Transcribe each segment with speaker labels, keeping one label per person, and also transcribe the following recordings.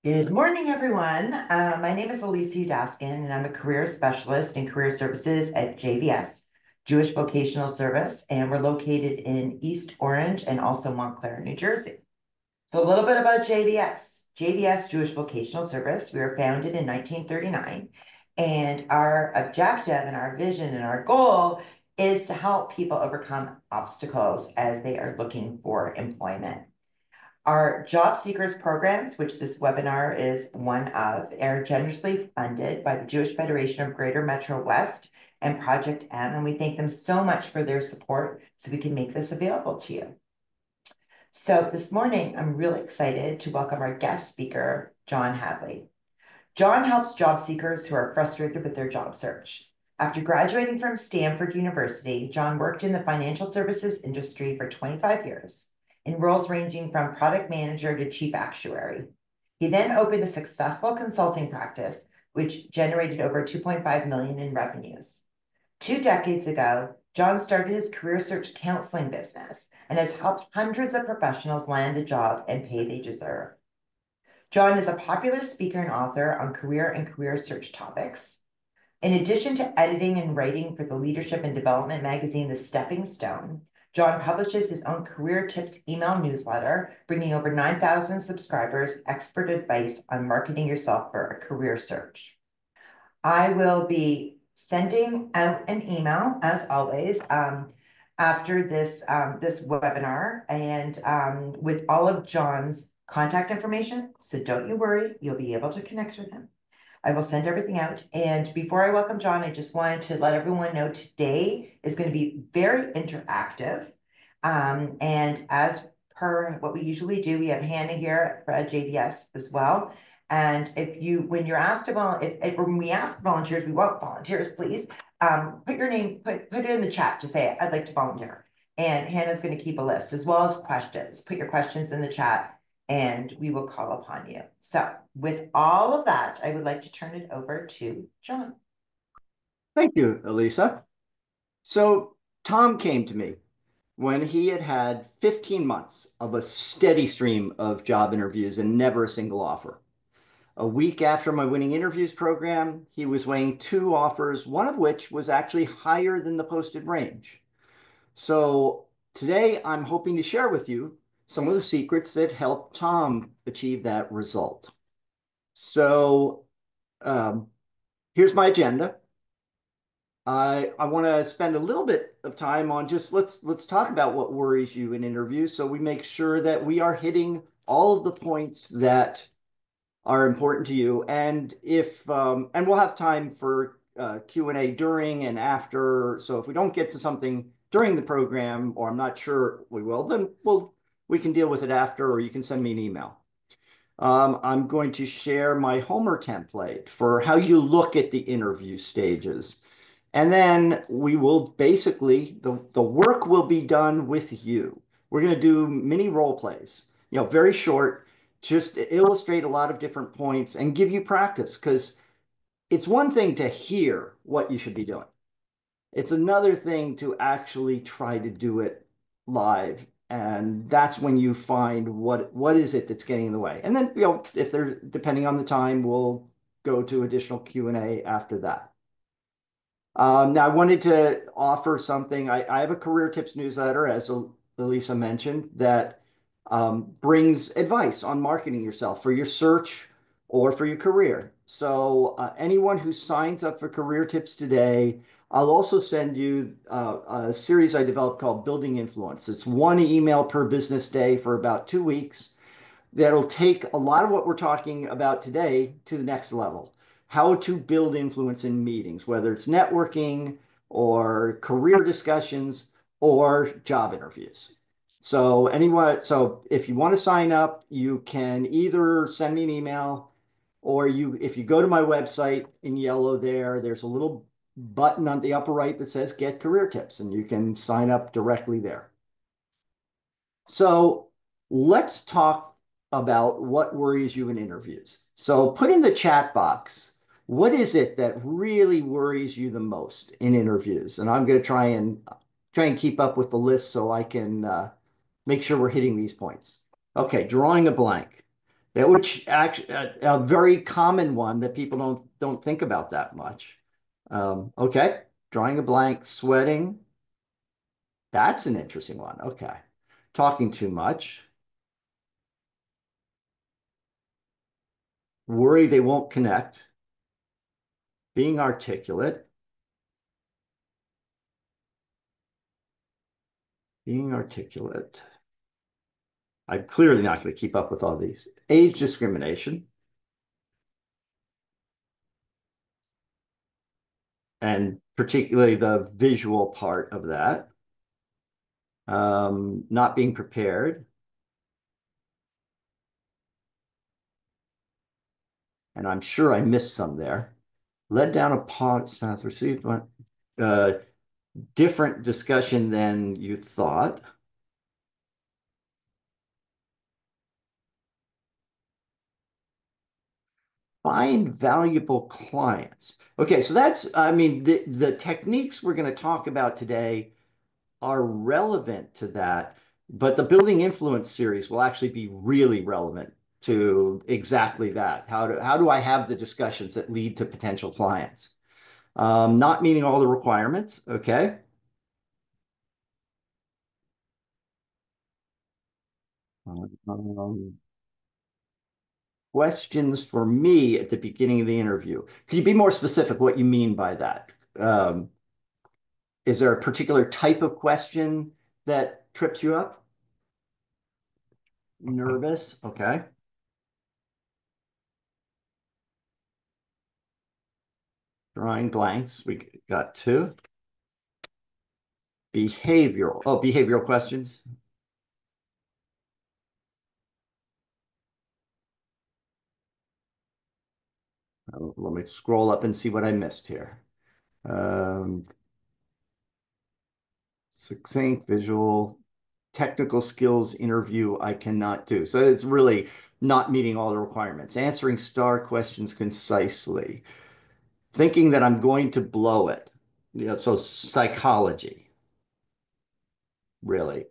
Speaker 1: Good morning, everyone. My name is Elisa Udaskin, and I'm a career specialist in career services at JVS, Jewish Vocational Service, and we're located in East Orange and also Montclair, New Jersey. So a little bit about JVS. JVS, Jewish Vocational Service, we were founded in 1939, and our objective and our vision and our goal is to help people overcome obstacles as they are looking for employment. Our job seekers programs, which this webinar is one of, are generously funded by the Jewish Federation of Greater Metrowest and Project M, and we thank them so much for their support so we can make this available to you. So this morning, I'm really excited to welcome our guest speaker, John Hadley. John helps job seekers who are frustrated with their job search. After graduating from Stanford University, John worked in the financial services industry for 25 years in roles ranging from product manager to chief actuary. He then opened a successful consulting practice, which generated over 2.5 million in revenues. 2 decades ago, John started his career search counseling business and has helped hundreds of professionals land the job and pay they deserve. John is a popular speaker and author on career and career search topics. In addition to editing and writing for the leadership and development magazine, The Stepping Stone, John publishes his own career tips email newsletter, bringing over 9,000 subscribers expert advice on marketing yourself for a career search. I will be sending out an email, as always, after this webinar, and with all of John's contact information. So don't you worry, you'll be able to connect with him. I will send everything out. And before I welcome John, I just wanted to let everyone know today is going to be very interactive. And as per what we usually do, we have Hannah here at JDS as well. And when you're asked when we ask volunteers, we want volunteers, please. Put your name, put it in the chat to say, I'd like to volunteer. And Hannah's going to keep a list as well as questions. Put your questions in the chat and we will call upon you. So with all of that, I would like to turn it over to John.
Speaker 2: Thank you, Elisa. So Tom came to me when he had had 15 months of a steady stream of job interviews and never a single offer. A week after my winning interviews program, he was weighing two offers, one of which was actually higher than the posted range. So today I'm hoping to share with you some of the secrets that helped Tom achieve that result. So here's my agenda. I want to spend a little bit of time on just let's talk about what worries you in interviews, so we make sure that we are hitting all of the points that are important to you. And and we'll have time for Q&A during and after. So if we don't get to something during the program, or I'm not sure we will, then we can deal with it after, or you can send me an email. I'm going to share my Homer template for how you look at the interview stages. And then we will basically, the work will be done with you. We're going to do mini role plays, very short, just illustrate a lot of different points and give you practice, because it's one thing to hear what you should be doing. It's another thing to actually try to do it live. And that's when you find what is it that's getting in the way. And then, if there's, depending on the time, we'll go to additional Q&A after that. Now, I wanted to offer something. I have a career tips newsletter, as Elisa mentioned, that brings advice on marketing yourself for your search or for your career. So anyone who signs up for career tips today, I'll also send you a series I developed called Building Influence. It's one email per business day for about 2 weeks. That'll take a lot of what we're talking about today to the next level. How to build influence in meetings, whether it's networking or career discussions or job interviews. So if you want to sign up, you can either send me an email, or if you go to my website in yellow there's a little button on the upper right that says Get Career Tips, and you can sign up directly there. So let's talk about what worries you in interviews. So put in the chat box, what is it that really worries you the most in interviews? And I'm going to try and keep up with the list so I can make sure we're hitting these points. Okay, drawing a blank. which actually a very common one that people don't think about that much. Okay, drawing a blank, sweating. That's an interesting one. Okay, talking too much, worry they won't connect, being articulate, being articulate. I'm clearly not going to keep up with all these. Age discrimination, and particularly the visual part of that. Not being prepared. And I'm sure I missed some there. Led down a path received one. Uh, Different discussion than you thought. Find valuable clients. Okay, so that's, I mean, the techniques we're going to talk about today are relevant to that, but the Building Influence series will actually be really relevant to exactly that. How do I have the discussions that lead to potential clients? Not meeting all the requirements, okay? Um, Questions for me at the beginning of the interview. Could you be more specific what you mean by that? Um, is there a particular type of question that trips you up? Nervous, okay. Drawing blanks, we got two. Behavioral questions. Let me scroll up and see what I missed here. Um, Succinct, visual, technical skills interview I cannot do. So it's really not meeting all the requirements. Answering star questions concisely. Thinking that I'm going to blow it. So psychology, really.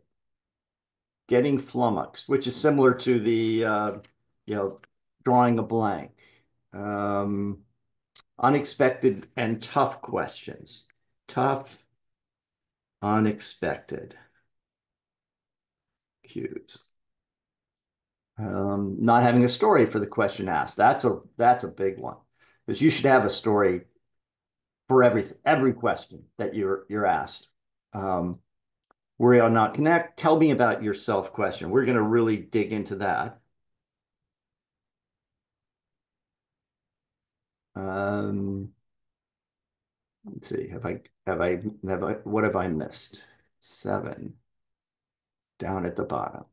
Speaker 2: Getting flummoxed, which is similar to the you know, drawing a blank. Um, Unexpected and tough questions. Tough, unexpected cues. Not having a story for the question asked. That's a big one because you should have a story for every question that you're asked. Um, Worry I'll not connect. Tell me about yourself question. We're going to really dig into that. Um, let's see. What have I missed? Seven down at the bottom.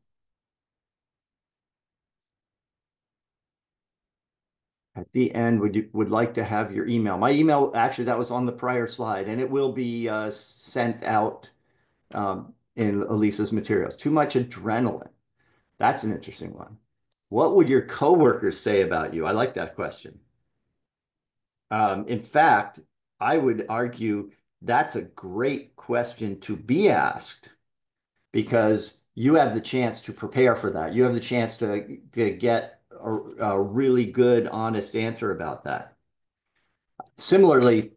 Speaker 2: At the end, would like to have your email. My email, actually, that was on the prior slide, and it will be sent out in Elisa's materials. Too much adrenaline. That's an interesting one. What would your coworkers say about you? I like that question. In fact, I would argue that's a great question to be asked because you have the chance to prepare for that. You have the chance to get a really good, honest answer about that. Similarly,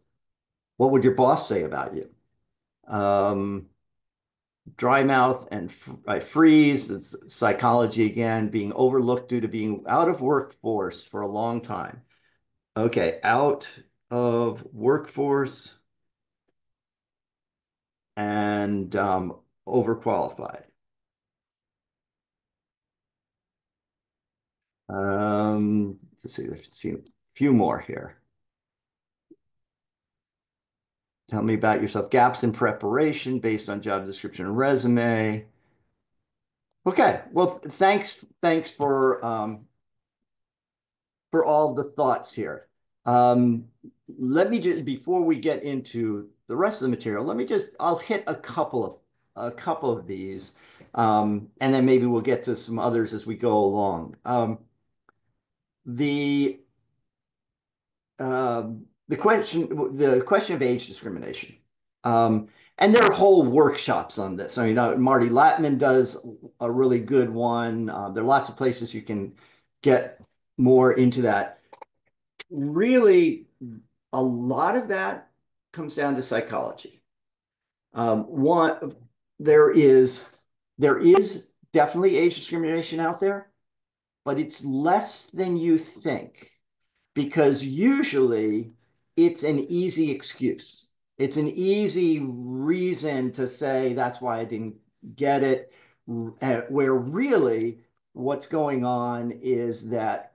Speaker 2: what would your boss say about you? Um, Dry mouth and I freeze. It's psychology again, being overlooked due to being out of workforce for a long time. Okay, out of workforce and overqualified. Let's see, let's see a few more here. Tell me about yourself. Gaps in preparation based on job description and resume. Okay, well, thanks for all the thoughts here. Um, Let me just before we get into the rest of the material, I'll hit a couple of these, and then maybe we'll get to some others as we go along. The the question of age discrimination. Um, and there are whole workshops on this. I mean, Marty Latman does a really good one. There are lots of places you can get more into that. Really, a lot of that comes down to psychology. One, there is there is definitely age discrimination out there, but it's less than you think because usually it's an easy excuse. It's an easy reason to say that's why I didn't get it. Where really what's going on is that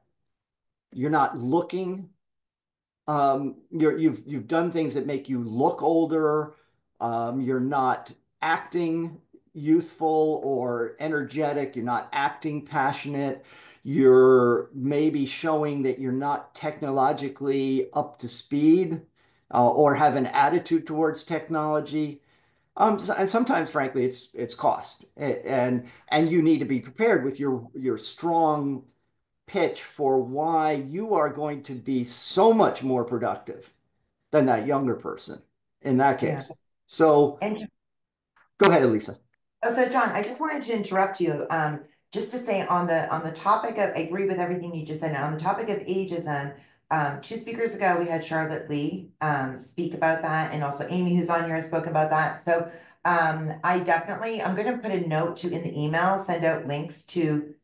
Speaker 2: you're not looking you've done things that make you look older. You're not acting youthful or energetic. You're not acting passionate. You're maybe showing that you're not technologically up to speed or have an attitude towards technology. And sometimes, frankly, it's cost, and you need to be prepared with your strong pitch for why you are going to be so much more productive than that younger person in that
Speaker 1: Yeah.
Speaker 2: case. So
Speaker 1: And
Speaker 2: go ahead, Elisa.
Speaker 1: oh, so John, I just wanted to interrupt you, just to say on the topic of, I agree with everything you just said. Now, on the topic of ageism, two speakers ago, we had Charlotte Lee, speak about that, and also Amy, who's on here, spoke about that. So, I'm going to put a note to in the email, send out links to,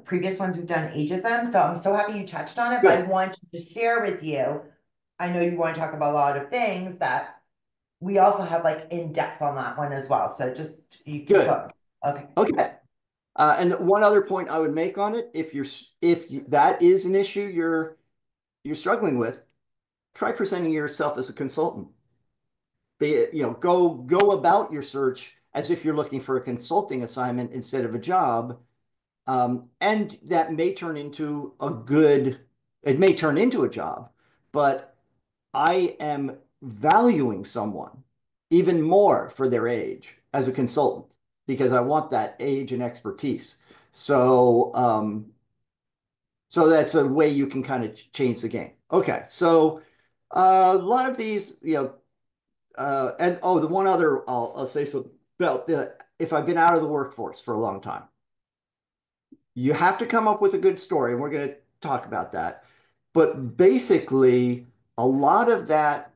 Speaker 1: previous ones who've done ageism. So I'm so happy you touched on it, but I
Speaker 2: Good,
Speaker 1: want to share with you. I know you want to talk about a lot of things that we also have like in depth on that one as well. So just you keep
Speaker 2: good.
Speaker 1: going. Okay.
Speaker 2: Okay. And one other point I would make on it, if that is an issue you're struggling with, try presenting yourself as a consultant. Be it, go about your search as if you're looking for a consulting assignment instead of a job. And that may turn into it may turn into a job, but I am valuing someone even more for their age as a consultant because I want that age and expertise. So that's a way you can kind of change the game. Okay, so a lot of these, and oh, the one other I'll say so about the if I've been out of the workforce for a long time, you have to come up with a good story, and we're going to talk about that. But basically, a lot of that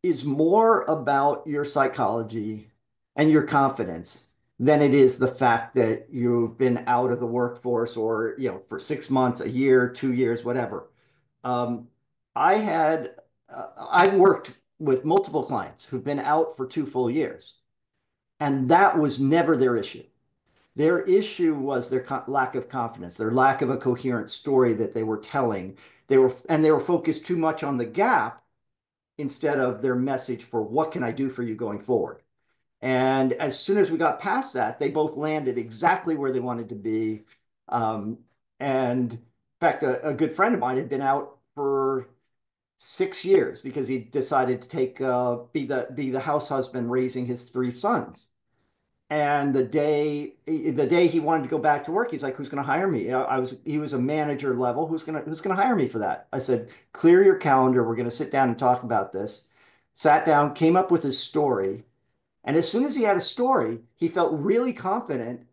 Speaker 2: is more about your psychology and your confidence than it is the fact that you've been out of the workforce or, for 6 months, a year, 2 years, whatever. Um, I had, I've worked with multiple clients who've been out for 2 full years, and that was never their issue. Their issue was their lack of confidence, their lack of a coherent story that they were telling. They were focused too much on the gap instead of their message for what can I do for you going forward. And as soon as we got past that, they both landed exactly where they wanted to be. Um, and in fact, a good friend of mine had been out for 6 years because he decided to be the house husband raising his three sons. And the day he wanted to go back to work, he's like, "Who's going to hire me?" He was a manager level. Who's going to hire me for that? I said, "Clear your calendar. We're going to sit down and talk about this." Sat down, came up with his story, and as soon as he had a story, he felt really confident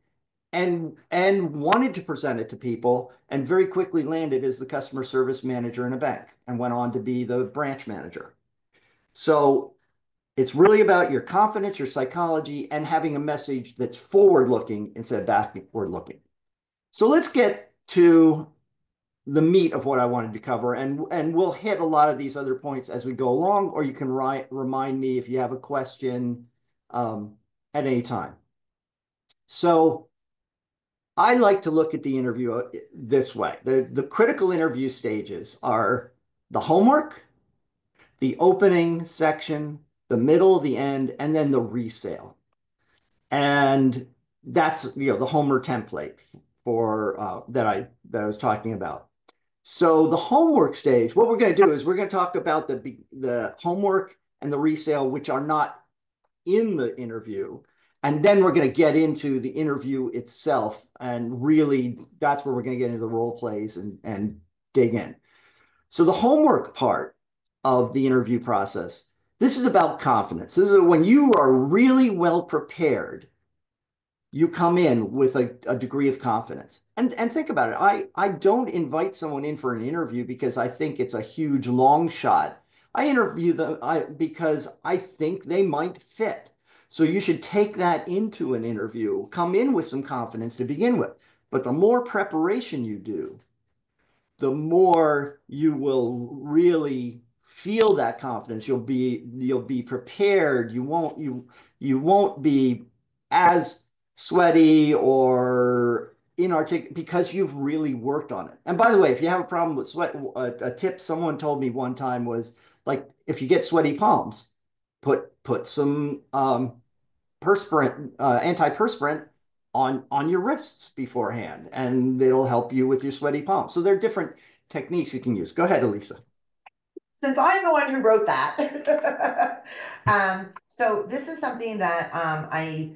Speaker 2: and wanted to present it to people, and very quickly landed as the customer service manager in a bank, and went on to be the branch manager. So it's really about your confidence, your psychology, and having a message that's forward looking instead of backward looking. So let's get to the meat of what I wanted to cover, and we'll hit a lot of these other points as we go along, or you can remind me if you have a question at any time. So I like to look at the interview this way. The critical interview stages are the homework, the opening section, the middle, the end, and then the resale. And that's the Homer template for that I was talking about. So the homework stage, what we're going to do is we're going to talk about the homework and the resale, which are not in the interview. And then we're going to get into the interview itself. And really, that's where we're going to get into the role plays and dig in. So the homework part of the interview process, this is about confidence. This is when you are really well prepared you come in with a degree of confidence. And think about it. I don't invite someone in for an interview because I think it's a huge long shot. I interview them because I think they might fit. So you should take that into an interview. Come in with some confidence to begin with. But the more preparation you do, the more you will really feel that confidence. You'll be prepared. You won't be as sweaty or inarticulate because you've really worked on it. And by the way, if you have a problem with sweat, a tip someone told me one time was like if you get sweaty palms, put some perspirant, antiperspirant on your wrists beforehand, and it'll help you with your sweaty palms. So there are different techniques you can use. Go ahead, Elisa.
Speaker 1: Since I'm the one who wrote that. So this is something that I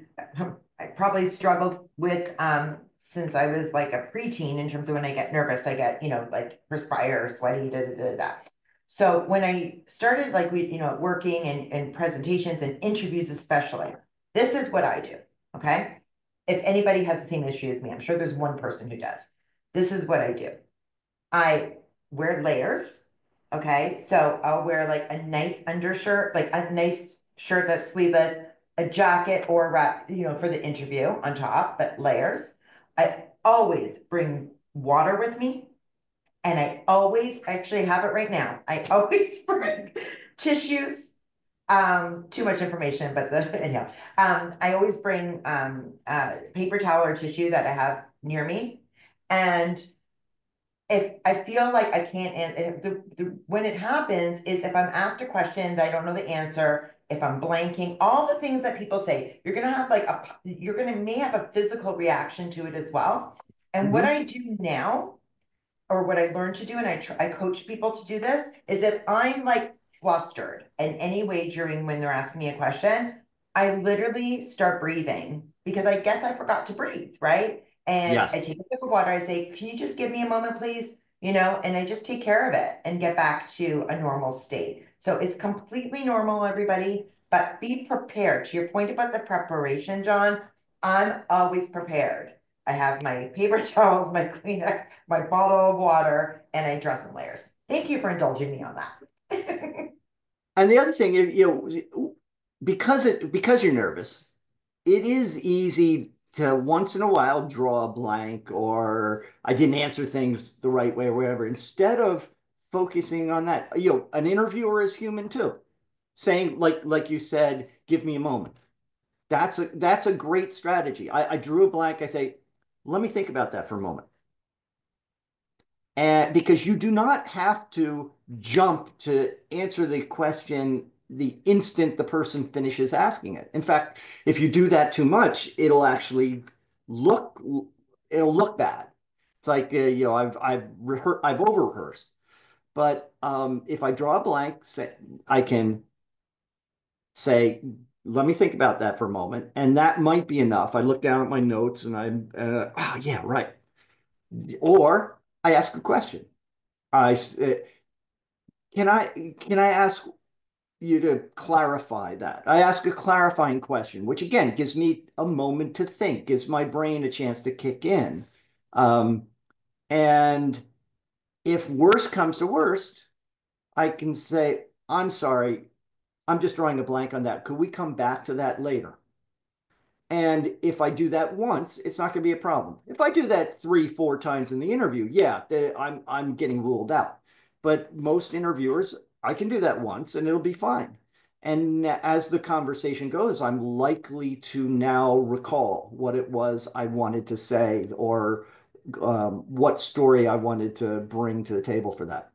Speaker 1: probably struggled with since I was like a preteen in terms of when I get nervous, I get, like perspire, sweaty, da, da, da, da. So when I started like working and presentations and interviews especially, this is what I do. Okay. If anybody has the same issue as me, I'm sure there's one person who does. This is what I do. I wear layers. Okay. So I'll wear like a nice undershirt, like a nice shirt that's sleeveless, a jacket or a wrap, for the interview on top, but layers. I always bring water with me. And I always actually have it right now. I always bring tissues. Too much information, but anyhow, I always bring paper towel or tissue that I have near me. And if I feel like I can't, and when it happens is if I'm asked a question that I don't know the answer, if I'm blanking, all the things that people say, you're gonna have like you're gonna may have a physical reaction to it as well. And what
Speaker 2: Mm-hmm.
Speaker 1: I do now, or what I learned to do, and I coach people to do this, is if I'm like flustered in any way during when they're asking me a question, I literally start breathing because I guess I forgot to breathe, right? And
Speaker 2: Yes.
Speaker 1: I take a sip of water. I say, "Can you just give me a moment, please?" And I just take care of it and get back to a normal state. So it's completely normal, everybody, but be prepared. To your point about the preparation, John, I'm always prepared. I have my paper towels, my Kleenex, my bottle of water, and I dress in layers. Thank you for indulging me on that.
Speaker 2: And the other thing, because you're nervous, it is easy to once in a while draw a blank or I didn't answer things the right way or whatever. Instead of focusing on that, an interviewer is human too. Saying like you said, give me a moment. That's a great strategy. I drew a blank. I say, let me think about that for a moment. And because you do not have to jump to answer the question the instant the person finishes asking it. In fact, if you do that too much, look it'll look bad. It's like I've over rehearsed. But if I draw a blank, I can say, let me think about that for a moment, and that might be enough. I look down at my notes and oh yeah, right. Or I ask a question. I can I ask you to clarify that? I ask a clarifying question, which again gives me a moment to think, gives my brain a chance to kick in. Um, and if worst comes to worst, I can say, I'm sorry, I'm just drawing a blank on that. Could we come back to that later? And if I do that once, it's not going to be a problem. If I do that 3, 4 times in the interview, yeah, I'm getting ruled out. But most interviewers, I can do that once and it'll be fine. And as the conversation goes, I'm likely to now recall what it was I wanted to say or what story I wanted to bring to the table for that.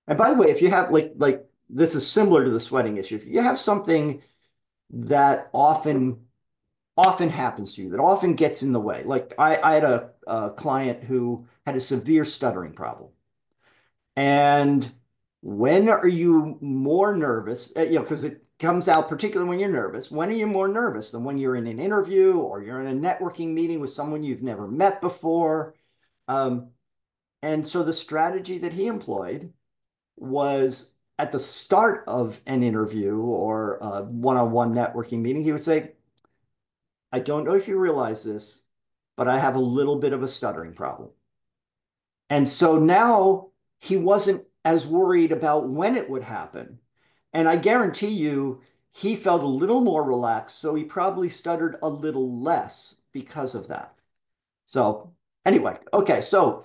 Speaker 2: And by the way, if you have like this is similar to the sweating issue. If you have something that often happens to you, that often gets in the way. Like I had a client who had a severe stuttering problem. And when are you more nervous? Because it comes out particularly when you're nervous. When are you more nervous than when you're in an interview or you're in a networking meeting with someone you've never met before? Um, and so the strategy that he employed was at the start of an interview or a one-on-one networking meeting, he would say, I don't know if you realize this, but I have a little bit of a stuttering problem. And so now he wasn't as worried about when it would happen. And I guarantee you, he felt a little more relaxed. So he probably stuttered a little less because of that. So, anyway, okay. So,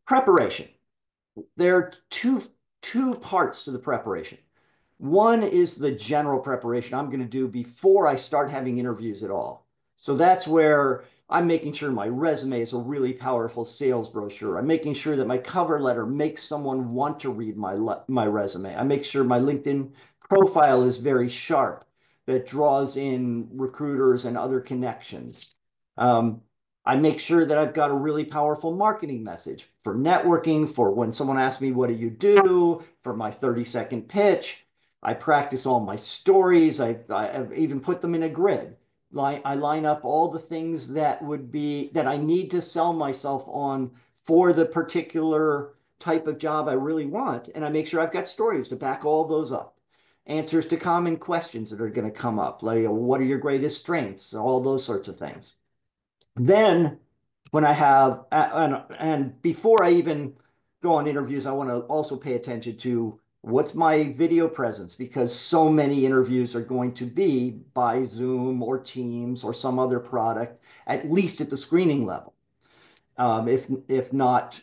Speaker 2: preparation. There are two parts to the preparation. One is the general preparation I'm going to do before I start having interviews at all. So that's where I'm making sure my resume is a really powerful sales brochure. I'm making sure that my cover letter makes someone want to read my resume. I make sure my LinkedIn profile is very sharp, that draws in recruiters and other connections. Um, I make sure that I've got a really powerful marketing message for networking, for when someone asks me, what do you do, for my 30-second pitch. I practice all my stories. I even put them in a grid. I line up all the things that I need to sell myself on for the particular type of job I really want. And I make sure I've got stories to back all those up. Answers to common questions that are going to come up, like what are your greatest strengths, all those sorts of things. Then when I have, and before I even go on interviews, I want to also pay attention to what's my video presence, because so many interviews are going to be by Zoom or Teams or some other product, at least at the screening level. If not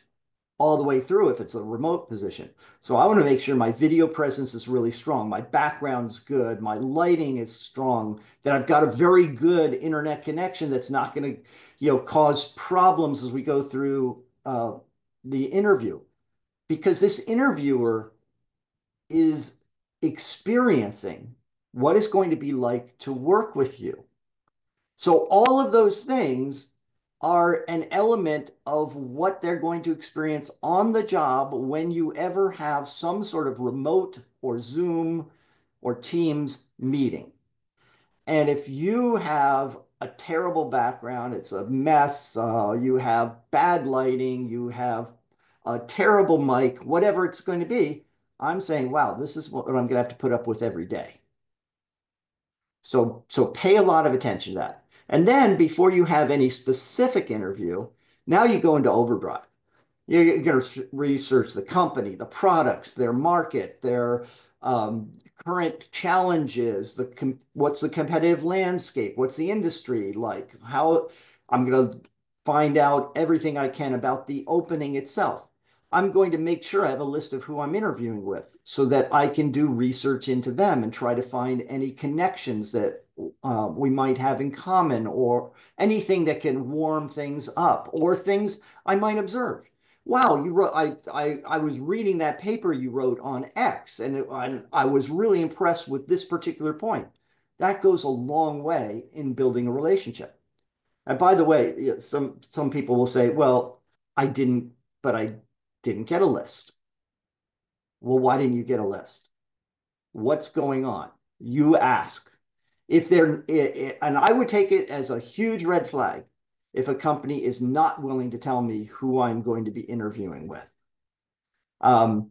Speaker 2: all the way through if it's a remote position. So I want to make sure my video presence is really strong, my background's good, my lighting is strong, that I've got a very good internet connection that's not going to, cause problems as we go through the interview. Because this interviewer is experiencing what it's going to be like to work with you. So all of those things are an element of what they're going to experience on the job when you ever have some sort of remote or Zoom or Teams meeting. And if you have a terrible background, it's a mess, you have bad lighting, you have a terrible mic, whatever it's going to be, I'm saying, wow, this is what I'm going to have to put up with every day. So pay a lot of attention to that. And then before you have any specific interview, now you go into overdrive. You're going to research the company, the products, their market, their current challenges, what's the competitive landscape, what's the industry like, how I'm going to find out everything I can about the opening itself. I'm going to make sure I have a list of who I'm interviewing with so that I can do research into them and try to find any connections that we might have in common, or anything that can warm things up, or things I might observe. Wow, you wrote, I was reading that paper you wrote on X, and I was really impressed with this particular point. That goes a long way in building a relationship. And by the way, some people will say, well, I didn't, but I didn't get a list. Well, why didn't you get a list? What's going on? You ask. If they're, and I would take it as a huge red flag if a company is not willing to tell me who I'm going to be interviewing with. Um,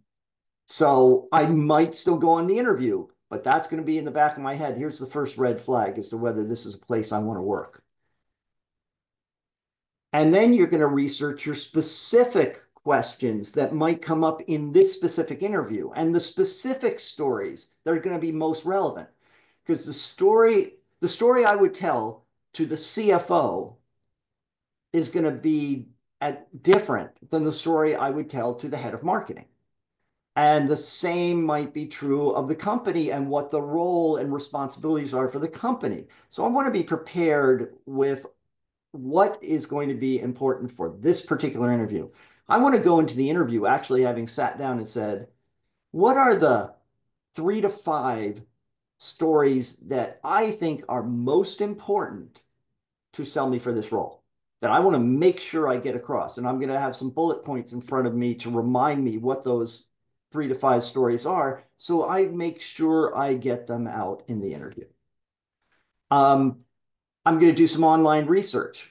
Speaker 2: so I might still go on the interview, but that's going to be in the back of my head. Here's the first red flag as to whether this is a place I want to work. And then you're going to research your specific questions that might come up in this specific interview and the specific stories that are going to be most relevant. Because the story I would tell to the CFO is going to be different than the story I would tell to the head of marketing. And the same might be true of the company and what the role and responsibilities are for the company. So I want to be prepared with what is going to be important for this particular interview. I want to go into the interview actually having sat down and said, what are the 3 to 5 stories that I think are most important to sell me for this role, that I want to make sure I get across? And I'm going to have some bullet points in front of me to remind me what those 3 to 5 stories are, so I make sure I get them out in the interview. I'm going to do some online research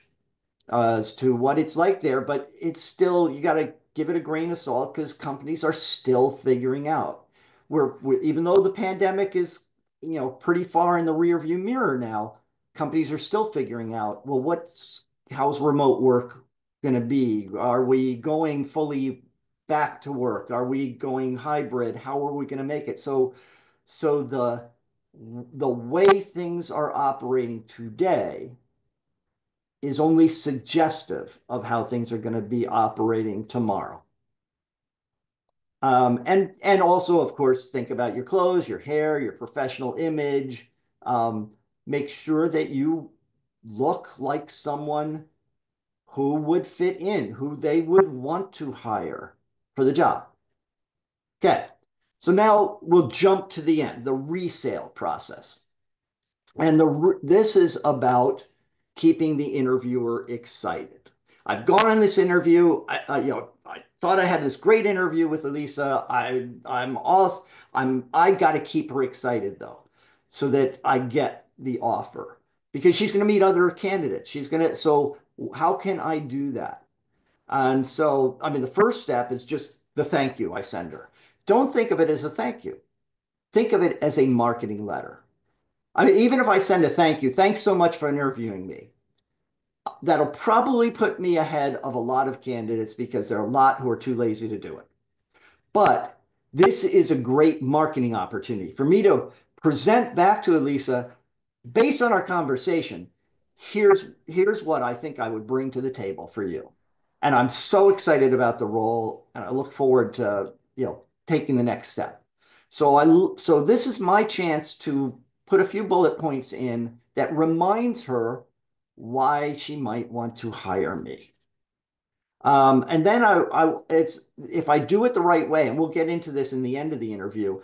Speaker 2: as to what it's like there, but it's still, you got to give it a grain of salt because companies are still figuring out. Even though the pandemic is, pretty far in the rearview mirror now, companies are still figuring out, well, how's remote work going to be? Are we going fully back to work? Are we going hybrid? How are we going to make it? So the way things are operating today is only suggestive of how things are going to be operating tomorrow. And also, of course, think about your clothes, your hair, your professional image. Um, Make sure that you look like someone who would fit in, who they would want to hire for the job. Okay, so now we'll jump to the end, the resale process. And this is about keeping the interviewer excited. I've gone on this interview. I thought I had this great interview with Elisa. I got to keep her excited though, so that I get the offer because she's going to meet other candidates. So how can I do that? And so, I mean, the first step is just the thank you I send her. Don't think of it as a thank you. Think of it as a marketing letter. I mean, even if I send a thank you, thanks so much for interviewing me. That'll probably put me ahead of a lot of candidates because there are a lot who are too lazy to do it. But this is a great marketing opportunity for me to present back to Elisa, based on our conversation, here's what I think I would bring to the table for you. And I'm so excited about the role, and I look forward to, taking the next step. So this is my chance to put a few bullet points in that reminds her why she might want to hire me. And then it's if I do it the right way, and we'll get into this in the end of the interview.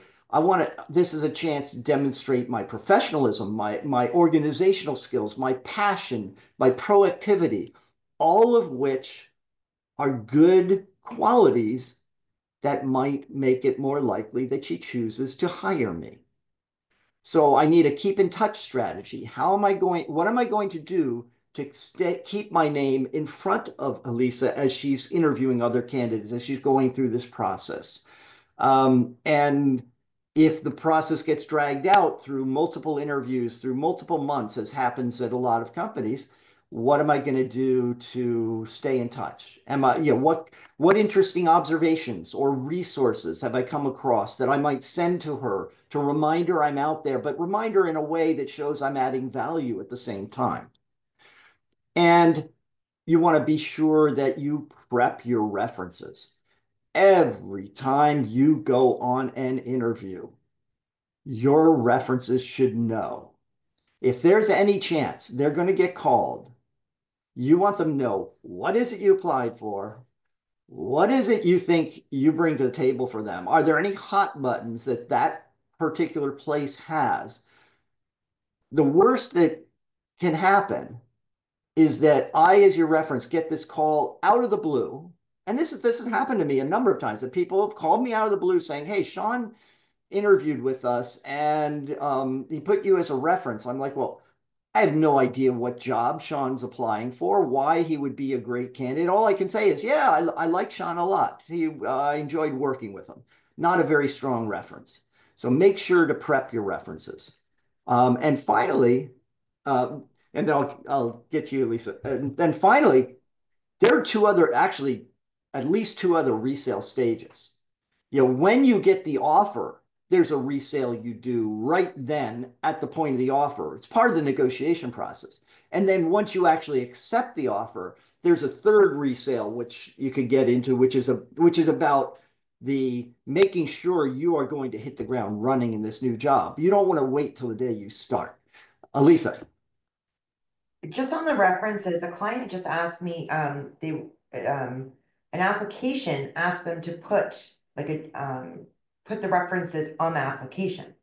Speaker 2: This is a chance to demonstrate my professionalism, my organizational skills, my passion, my proactivity, all of which are good qualities that might make it more likely that she chooses to hire me. So I need a keep in touch strategy. What am I going to do to keep my name in front of Elisa as she's interviewing other candidates, as she's going through this process? And if the process gets dragged out through multiple interviews, through multiple months, as happens at a lot of companies, what am I going to do to stay in touch? What interesting observations or resources have I come across that I might send to her to remind her I'm out there, but remind her in a way that shows I'm adding value at the same time? And you want to be sure that you prep your references. Every time you go on an interview, your references should know. If there's any chance they're going to get called, you want them to know, what is it you applied for? What is it you think you bring to the table for them? Are there any hot buttons that particular place has? The worst that can happen is that I, as your reference, get this call out of the blue. And this has happened to me a number of times that people have called me out of the blue saying, "Hey, Sean interviewed with us and he put you as a reference." I'm like, well, I have no idea what job Sean's applying for, why he would be a great candidate. All I can say is, yeah, I like Sean a lot. I enjoyed working with him. Not a very strong reference. So make sure to prep your references. And finally, uh, and then I'll get to you, Lisa. And then finally, there are actually, at least two other resale stages. When you get the offer, there's a resale you do right then at the point of the offer. It's part of the negotiation process. And then once you actually accept the offer, there's a third resale which you could get into, which is about the making sure you are going to hit the ground running in this new job. You don't want to wait till the day you start. Elisa.
Speaker 1: Just on the references, a client just asked me, an application asked them to put the references on the application.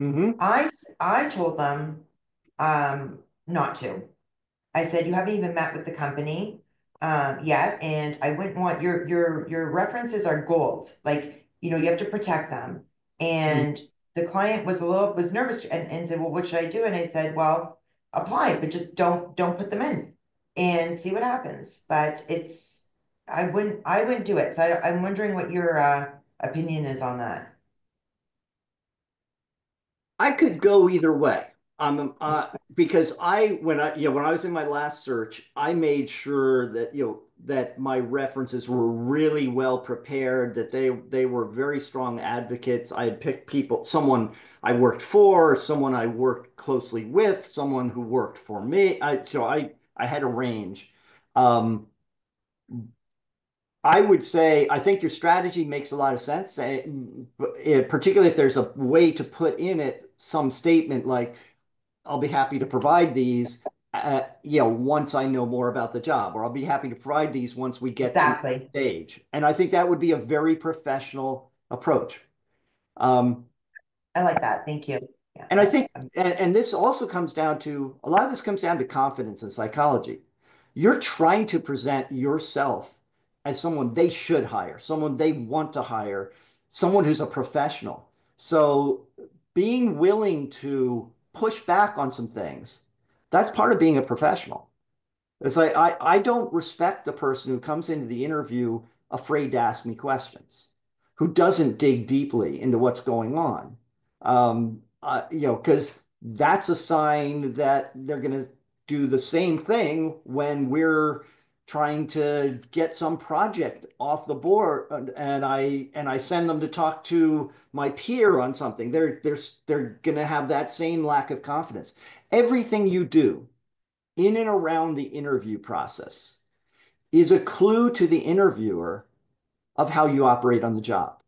Speaker 2: Mm-hmm.
Speaker 1: I told them, not to. I said, you haven't even met with the company, yet, and I wouldn't want your references are gold. Like, you have to protect them. And the client was nervous and said, well, what should I do? And I said, well, apply, but just don't put them in and see what happens. But I wouldn't do it. So I'm wondering what your opinion is on that.
Speaker 2: I could go either way. Because when I was in my last search, I made sure that that my references were really well prepared, that they were very strong advocates. I had picked people, someone I worked for, someone I worked closely with, someone who worked for me. I had a range. Um, I would say I think your strategy makes a lot of sense, particularly if there's a way to put in it some statement like, I'll be happy to provide these, once I know more about the job, or I'll be happy to provide these once we get to the
Speaker 1: Exactly.
Speaker 2: stage. And I think that would be a very professional approach. Um,
Speaker 1: I like that. Thank you. Yeah.
Speaker 2: and I think, and this also comes down to a lot of this comes down to confidence and psychology. You're trying to present yourself as someone they should hire, someone they want to hire, someone who's a professional. So being willing to push back on some things, that's part of being a professional. It's like I don't respect the person who comes into the interview afraid to ask me questions, who doesn't dig deeply into what's going on. Because that's a sign that they're going to do the same thing when we're trying to get some project off the board, and I send them to talk to my peer on something. They're going to have that same lack of confidence. Everything you do in and around the interview process is a clue to the interviewer of how you operate on the job.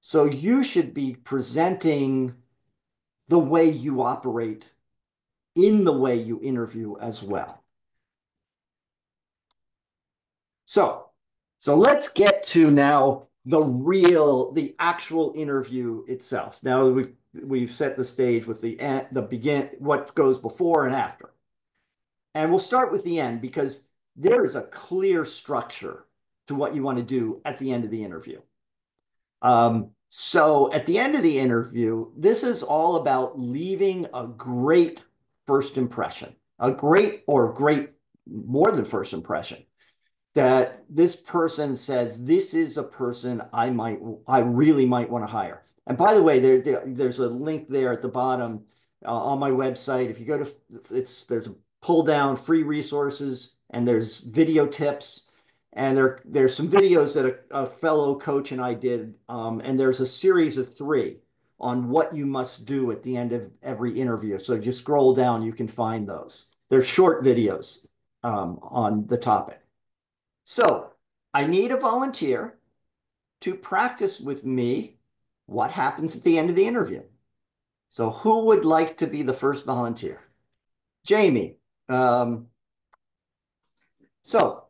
Speaker 2: So you should be presenting the way you operate in the way you interview as well. So, so let's get to now the actual interview itself. Now we've set the stage with what goes before and after. And we'll start with the end because there is a clear structure to what you want to do at the end of the interview. So at the end of the interview, this is all about leaving a great first impression, a great or great more than first impression that this person says this is a person I really might want to hire. And by the way, there's a link there at the bottom on my website. If you go to there's a pull down free resources and there's video tips and there's some videos that a fellow coach and I did, and there's a series of 3 on what you must do at the end of every interview. So if you scroll down, you can find those. They're short videos on the topic. So I need a volunteer to practice with me what happens at the end of the interview. So who would like to be the first volunteer? Jamie. Um, so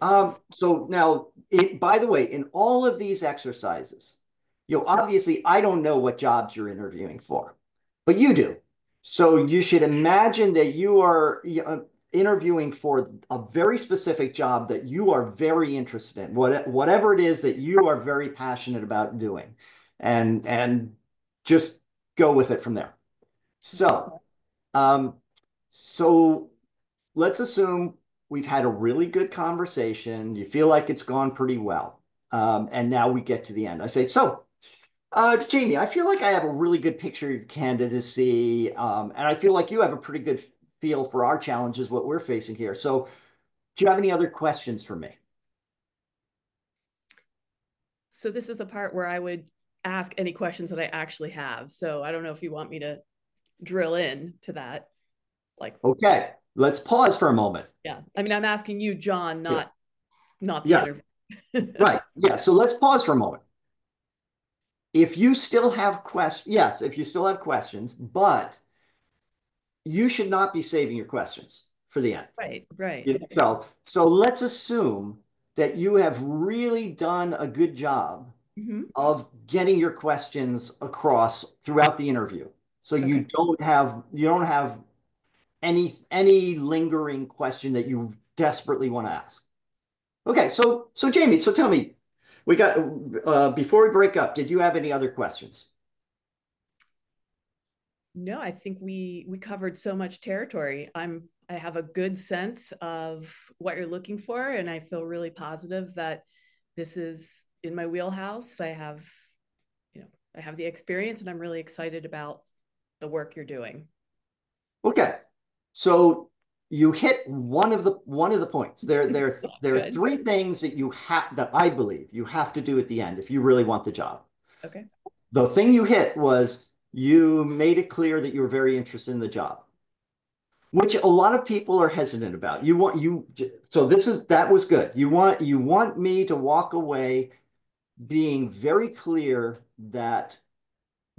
Speaker 2: now, by the way, in all of these exercises, obviously I don't know what jobs you're interviewing for, but you do. So you should imagine that you are interviewing for a very specific job that you are very interested in, whatever it is that you are very passionate about doing, and just go with it from there. So, um, so let's assume we've had a really good conversation. You feel like it's gone pretty well. And now we get to the end. I say, so, Jamie, I feel like I have a really good picture of candidacy. And I feel like you have a pretty good feel for our challenges, what we're facing here. So, do you have any other questions for me?
Speaker 3: So this is the part where I would ask any questions that I actually have. So I don't know if you want me to drill in to that.
Speaker 2: Okay, let's pause for a moment.
Speaker 3: Yeah. I mean, I'm asking you, John, not the
Speaker 2: yes.
Speaker 3: interview.
Speaker 2: Right. Yeah. So let's pause for a moment. If you still have questions, yes, if you still have questions, but you should not be saving your questions for the end.
Speaker 3: Right.
Speaker 2: So let's assume that you have really done a good job of getting your questions across throughout the interview. So you don't have any lingering question that you desperately want to ask. Okay, so Jamie, so tell me, we got before we break up, did you have any other questions?
Speaker 3: No, I think we covered so much territory. I have a good sense of what you're looking for, and I feel really positive that this is in my wheelhouse. I have the experience, and I'm really excited about the work you're doing.
Speaker 2: Okay. So you hit one of the points. There are
Speaker 3: Good.
Speaker 2: three things that I believe you have to do at the end if you really want the job.
Speaker 3: Okay.
Speaker 2: The thing you hit was you made it clear that you were very interested in the job, which a lot of people are hesitant about. So that was good. You want me to walk away being very clear that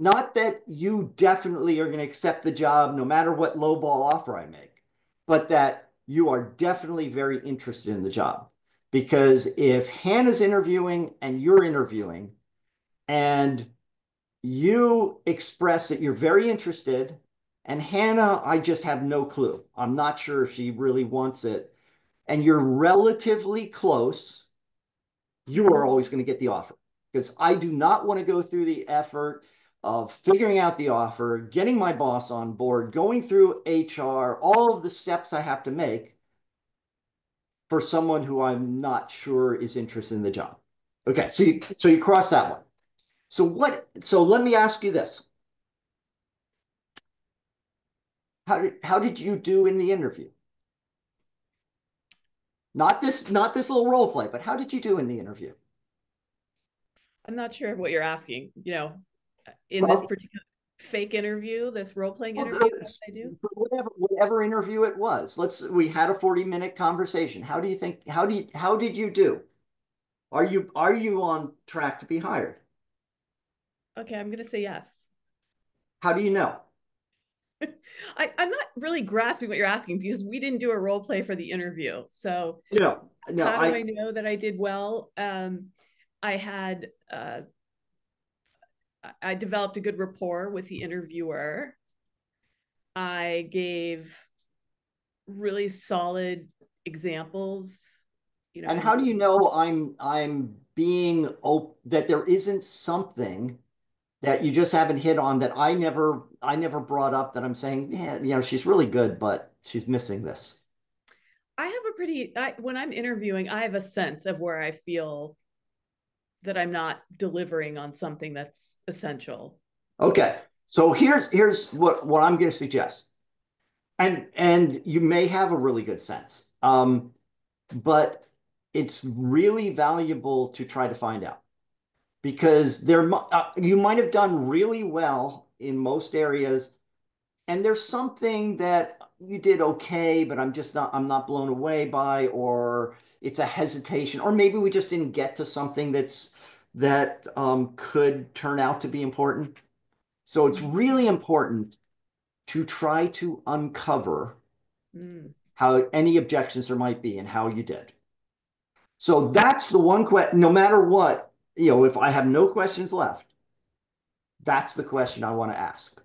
Speaker 2: not that you definitely are going to accept the job no matter what lowball offer I make, but that you are definitely very interested in the job. Because if Hannah's interviewing and you're interviewing and you express that you're very interested, and Hannah, I just have no clue. I'm not sure if she really wants it, and you're relatively close, you are always going to get the offer. Because I do not want to go through the effort of figuring out the offer, getting my boss on board, going through HR, all of the steps I have to make for someone who I'm not sure is interested in the job. Okay, so you cross that one. So let me ask you this. How did you do in the interview? Not this little role play, but how did you do in the interview?
Speaker 3: I'm not sure what you're asking. In this
Speaker 2: Well,
Speaker 3: particular fake interview, this role playing
Speaker 2: well,
Speaker 3: interview that I do.
Speaker 2: whatever interview it was. We had a 40-minute conversation. How did you do? Are you on track to be hired?
Speaker 3: Okay, I'm going to say yes.
Speaker 2: How do you know?
Speaker 3: I'm not really grasping what you're asking because we didn't do a role play for the interview. So
Speaker 2: No,
Speaker 3: how do I know that I did well? I had I developed a good rapport with the interviewer. I gave really solid examples,
Speaker 2: and
Speaker 3: and
Speaker 2: how do you know I'm being that there isn't something that you just haven't hit on that I never brought up that I'm saying, yeah, she's really good, but she's missing this.
Speaker 3: I have when I'm interviewing, I have a sense of where I feel that I'm not delivering on something that's essential.
Speaker 2: Okay. So here's what I'm going to suggest. And you may have a really good sense. But it's really valuable to try to find out because you might have done really well in most areas, and there's something that you did okay, but I'm not blown away by, or it's a hesitation, or maybe we just didn't get to something that could turn out to be important. So it's really important to try to uncover
Speaker 3: Mm.
Speaker 2: how any objections there might be and how you did. So that's the one question, no matter what, if I have no questions left, that's the question I want to ask.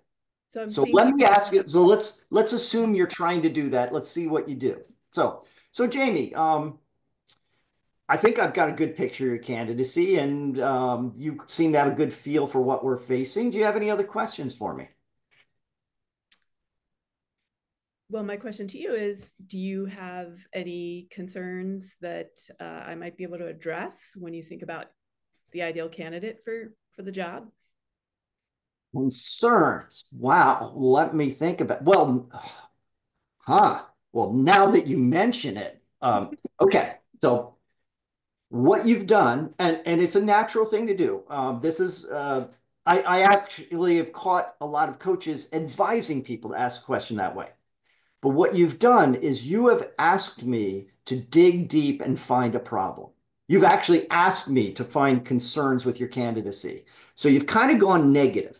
Speaker 3: So I'm
Speaker 2: So
Speaker 3: seeing
Speaker 2: let me
Speaker 3: people.
Speaker 2: ask you, so let's assume you're trying to do that. Let's see what you do. So Jamie, I think I've got a good picture of your candidacy, and you seem to have a good feel for what we're facing. Do you have any other questions for me?
Speaker 3: Well, my question to you is, do you have any concerns that I might be able to address when you think about the ideal candidate for the job?
Speaker 2: Concerns. Wow. Let me think about. Well, Well, now that you mention it, okay. So what you've done, and it's a natural thing to do. This is I actually have caught a lot of coaches advising people to ask a question that way. But what you've done is you have asked me to dig deep and find a problem. You've actually asked me to find concerns with your candidacy. So you've kind of gone negative.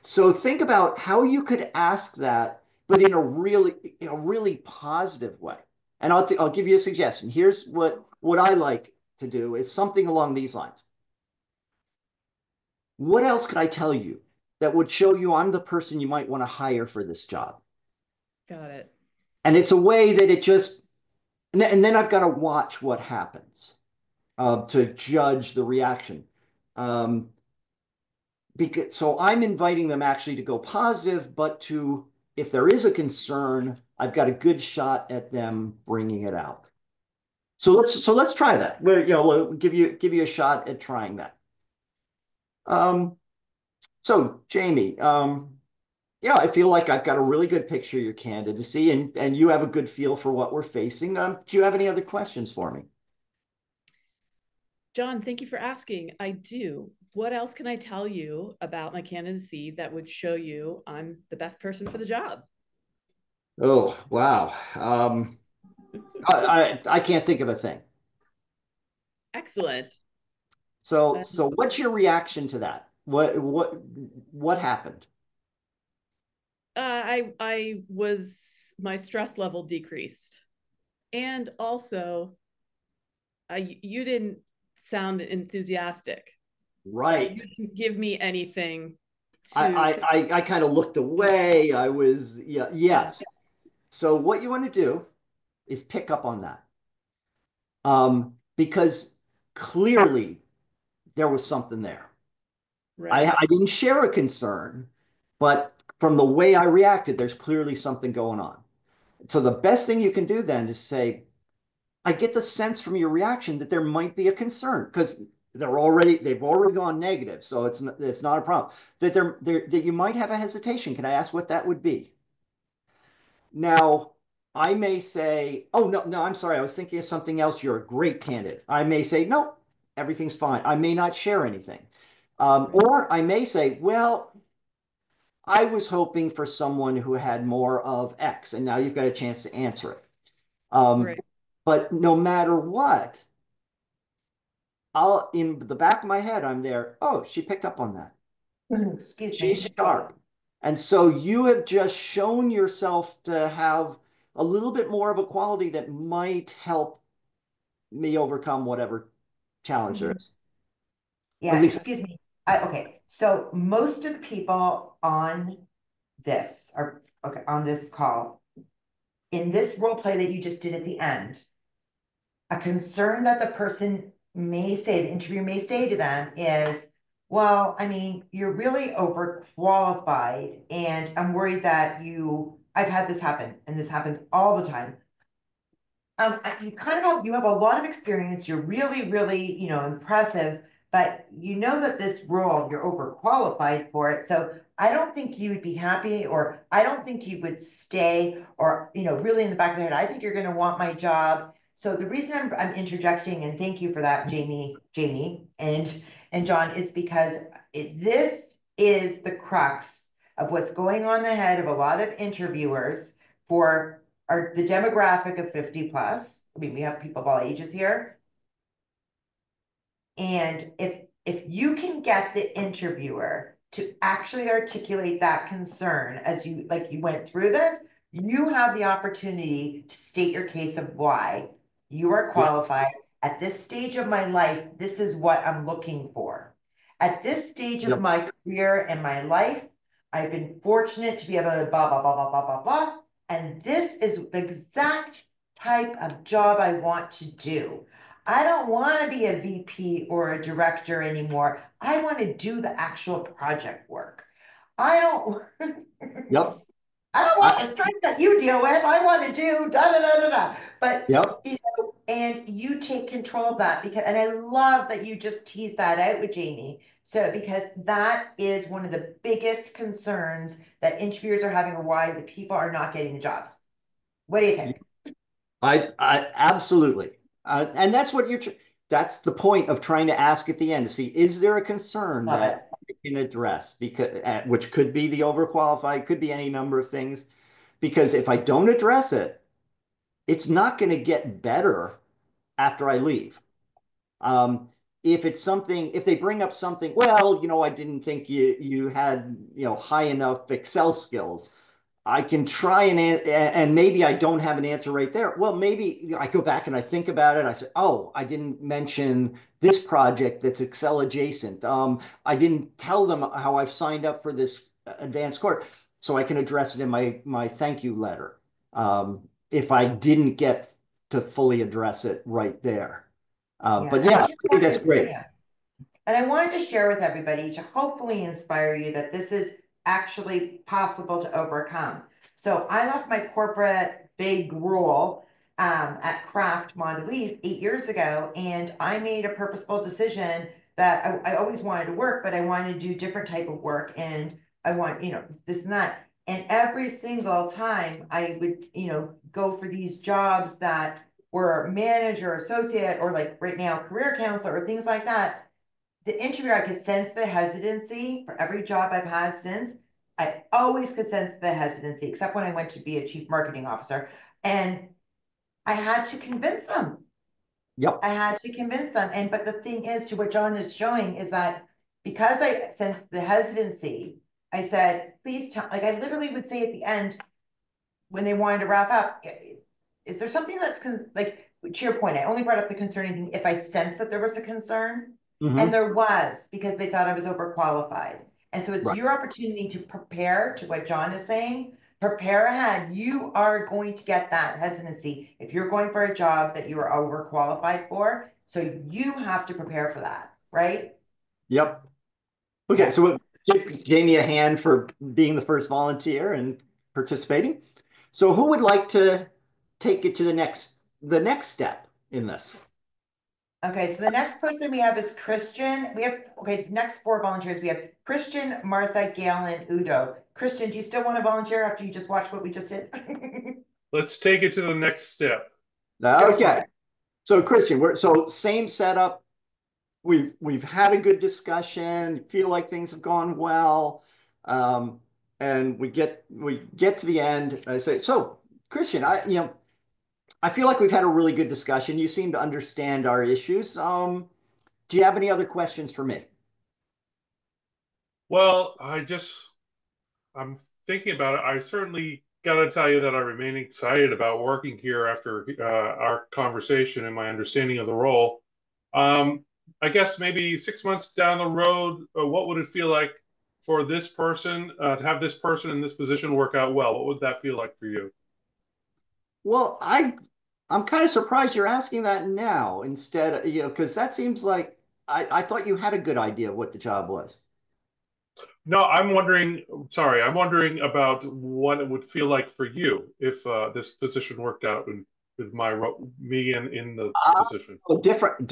Speaker 2: So think about how you could ask that, but in a really positive way. And I'll give you a suggestion. Here's what I like to do is something along these lines. What else could I tell you that would show you I'm the person you might want to hire for this job?
Speaker 3: Got it.
Speaker 2: And it's a way that and then I've got to watch what happens to judge the reaction. Um, so I'm inviting them actually to go positive, but if there is a concern, I've got a good shot at them bringing it out. So let's try that. We'll give you a shot at trying that. So Jamie, Yeah, I feel like I've got a really good picture of your candidacy, and you have a good feel for what we're facing. Do you have any other questions for me?
Speaker 3: John, thank you for asking. I do. What else can I tell you about my candidacy that would show you I'm the best person for the job?
Speaker 2: Oh, wow. I can't think of a thing.
Speaker 3: Excellent.
Speaker 2: So what's your reaction to that? What happened?
Speaker 3: I was my stress level decreased, and also you didn't sound enthusiastic, so
Speaker 2: Right.
Speaker 3: you didn't give me anything to.
Speaker 2: I kind of looked away. I was, yeah,
Speaker 3: Yeah,
Speaker 2: yes. So what you want to do is pick up on that. Because clearly there was something there.
Speaker 3: right,
Speaker 2: I didn't share a concern, but from the way I reacted, there's clearly something going on. So the best thing you can do then is say, I get the sense from your reaction that there might be a concern because they've already gone negative, so it's not a problem. That you might have a hesitation. Can I ask what that would be? Now, I may say, oh no, I'm sorry, I was thinking of something else. You're a great candidate. I may say, no, everything's fine. I may not share anything.
Speaker 3: right,
Speaker 2: Or I may say, well, I was hoping for someone who had more of X, and now you've got a chance to answer it. Um,
Speaker 3: right.
Speaker 2: but no matter what, I'll in the back of my head, I'm there. Oh, she picked up on that.
Speaker 1: Excuse
Speaker 2: She's
Speaker 1: me.
Speaker 2: sharp. And so you have just shown yourself to have a little bit more of a quality that might help me overcome whatever challenge there
Speaker 3: Mhm.
Speaker 2: is. At
Speaker 1: Yeah,
Speaker 2: least,
Speaker 1: excuse me. Okay, so most of the people on this are okay on this call in this role play that you just did at the end. A concern that the person may say, the interviewer may say to them is, well, I mean, you're really overqualified, and I'm worried that I've had this happen, and this happens all the time. You kind of you have a lot of experience. You're really, really, impressive, but you know that this role, you're overqualified for it. So I don't think you would be happy, or I don't think you would stay, or, really in the back of the head, I think you're going to want my job. So the reason I'm interjecting, and thank you for that, Jamie, and John, is because this is the crux of what's going on in the head of a lot of interviewers for are the demographic of 50 plus. I mean, we have people of all ages here. And if you can get the interviewer to actually articulate that concern as you went through this, you have the opportunity to state your case of why you are
Speaker 2: yeah,
Speaker 1: qualified. At this stage of my life, this is what I'm looking for. At this stage of
Speaker 2: yep,
Speaker 1: my career and my life, I've been fortunate to be able to blah, blah, blah, blah, blah, blah, blah. And this is the exact type of job I want to do. I don't want to be a VP or a director anymore. I want to do the actual project work. I don't
Speaker 2: yep,
Speaker 1: I don't want
Speaker 2: I,
Speaker 1: the stress that you deal with. I want to do da da da da da. But
Speaker 2: yep.
Speaker 1: and you take control of that because and I love that you just teased that out with Jamie. So because that is one of the biggest concerns that interviewers are having or why the people are not getting the jobs. What do you think?
Speaker 2: I absolutely, and that's what that's the point of trying to ask at the end to see is there a concern
Speaker 1: Love it.
Speaker 2: that you can address because which could be the overqualified, could be any number of things. Because if I don't address it, it's not going to get better after I leave. Um, if it's something, if they bring up something, well, I didn't think you had high enough Excel skills. I can try and maybe I don't have an answer right there. Well, maybe I go back and I think about it. I say, oh, I didn't mention this project that's Excel adjacent. I didn't tell them how I've signed up for this advanced course, so I can address it in my thank you letter. If I didn't get to fully address it right there.
Speaker 1: Yeah,
Speaker 2: But
Speaker 1: and I
Speaker 2: yeah,
Speaker 1: just
Speaker 2: I think
Speaker 1: wanted
Speaker 2: that's
Speaker 1: to,
Speaker 2: great.
Speaker 1: yeah. And I wanted to share with everybody to hopefully inspire you that this is actually possible to overcome. So I left my corporate big role at Kraft Mondelez 8 years ago, and I made a purposeful decision that I always wanted to work, but I wanted to do different type of work. And I want, this and that. And every single time I would, go for these jobs that were manager, associate, or like right now, career counselor, or things like that, the interviewer, I could sense the hesitancy for every job I've had since. I always could sense the hesitancy, except when I went to be a chief marketing officer. And I had to convince them.
Speaker 2: Yep.
Speaker 1: I had to convince them. And but the thing is, to what John is showing is that because I sensed the hesitancy, I said, please tell, like I literally would say at the end when they wanted to wrap up, is there something that's like to your point, I only brought up the concerning thing if I sensed that there was a concern. And there was, because they thought I was overqualified. And so it's
Speaker 2: Right.
Speaker 1: your opportunity to prepare to what John is saying. Prepare ahead. You are going to get that hesitancy if you're going for a job that you are overqualified for. So you have to prepare for that, right?
Speaker 2: Yep. Okay,
Speaker 1: Yeah.
Speaker 2: so give Jamie a hand for being the first volunteer and participating. So who would like to take it to the next step in this?
Speaker 1: Okay, so the next person we have is Christian. We have, okay, the next 4 volunteers. We have Christian, Martha, Gail, and Udo. Christian, do you still want to volunteer after you just watched what we just did?
Speaker 4: Let's take it to the next step.
Speaker 1: Go for
Speaker 2: Okay.
Speaker 1: it.
Speaker 2: So Christian, so same setup. We've had a good discussion, feel like things have gone well. And we get to the end, and I say, so Christian, I feel like we've had a really good discussion. You seem to understand our issues. Do you have any other questions for me?
Speaker 4: Well, I'm thinking about it. I certainly got to tell you that I remain excited about working here after our conversation and my understanding of the role. Um, I guess maybe 6 months down the road, what would it feel like for this person to have this person in this position work out well? What would that feel like for you?
Speaker 2: Well, I'm kind of surprised you're asking that now instead of, because that seems like I thought you had a good idea of what the job was.
Speaker 4: No, I'm wondering about what it would feel like for you if this position worked out and with me in the position.
Speaker 2: Oh, different.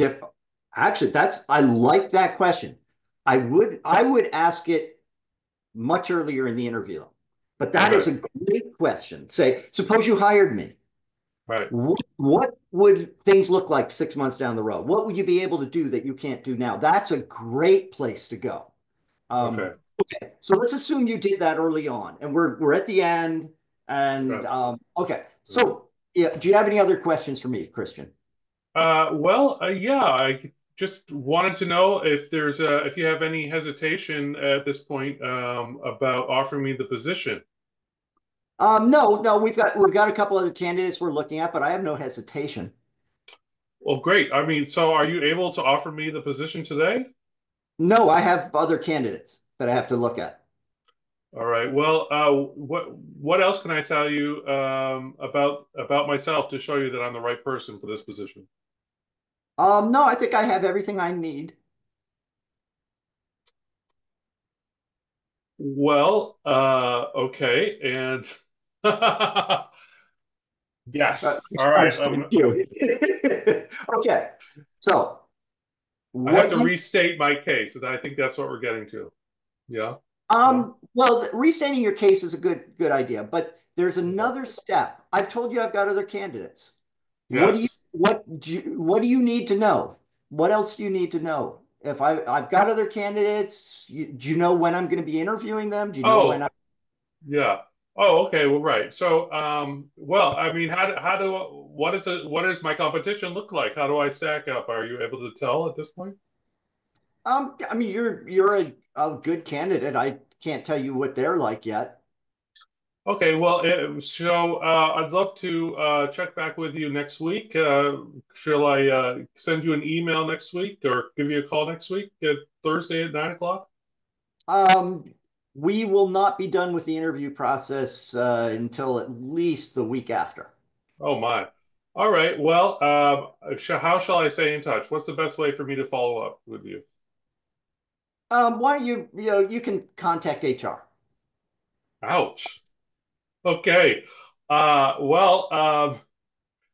Speaker 2: Actually, I like that question. I would ask it much earlier in the interview, but that is
Speaker 4: Okay,
Speaker 2: a great question. Say, suppose you hired me.
Speaker 4: right.
Speaker 2: What would things look like 6 months down the road? What would you be able to do that you can't do now? That's a great place to go.
Speaker 4: Okay.
Speaker 2: Okay, so let's assume you did that early on, and we're at the end. And
Speaker 4: Okay.
Speaker 2: okay, so yeah, do you have any other questions for me, Christian?
Speaker 4: Yeah, I just wanted to know if you have any hesitation at this point about offering me the position.
Speaker 2: No, no, we've got a couple other candidates we're looking at, but I have no hesitation.
Speaker 4: Well, great. I mean, so are you able to offer me the position today?
Speaker 2: No, I have other candidates that I have to look at.
Speaker 4: All right. Well, what else can I tell you about myself to show you that I'm the right person for this position?
Speaker 2: No, I think I have everything I need.
Speaker 4: Well, okay, and yes. All right.
Speaker 2: Thank you. Okay, so
Speaker 4: I have
Speaker 2: what
Speaker 4: to
Speaker 2: you
Speaker 4: restate my case, and I think that's what we're getting to. Yeah. Yeah.
Speaker 2: well, restating your case is a good idea, but there's
Speaker 4: Okay.
Speaker 2: another step. I've told you I've got other candidates. What do you
Speaker 4: Yes.
Speaker 2: what do you need to know? What else do you need to know? If I've got other candidates, do you know when I'm going to be interviewing them? Do you know when
Speaker 4: Oh,
Speaker 2: I
Speaker 4: yeah. Oh, okay. Well, right. So, well, I mean, what does my competition look like? How do I stack up? Are you able to tell at this point?
Speaker 2: I mean you're a good candidate. I can't tell you what they're like yet.
Speaker 4: Okay, well, I'd love to check back with you next week. Shall I send you an email next week or give you a call next week at Thursday at 9 o'clock?
Speaker 2: Um, we will not be done with the interview process until at least the week after.
Speaker 4: Oh my. All right. Well, how shall I stay in touch? What's the best way for me to follow up with you?
Speaker 2: Why don't you can contact HR.
Speaker 4: Ouch. Okay. Well,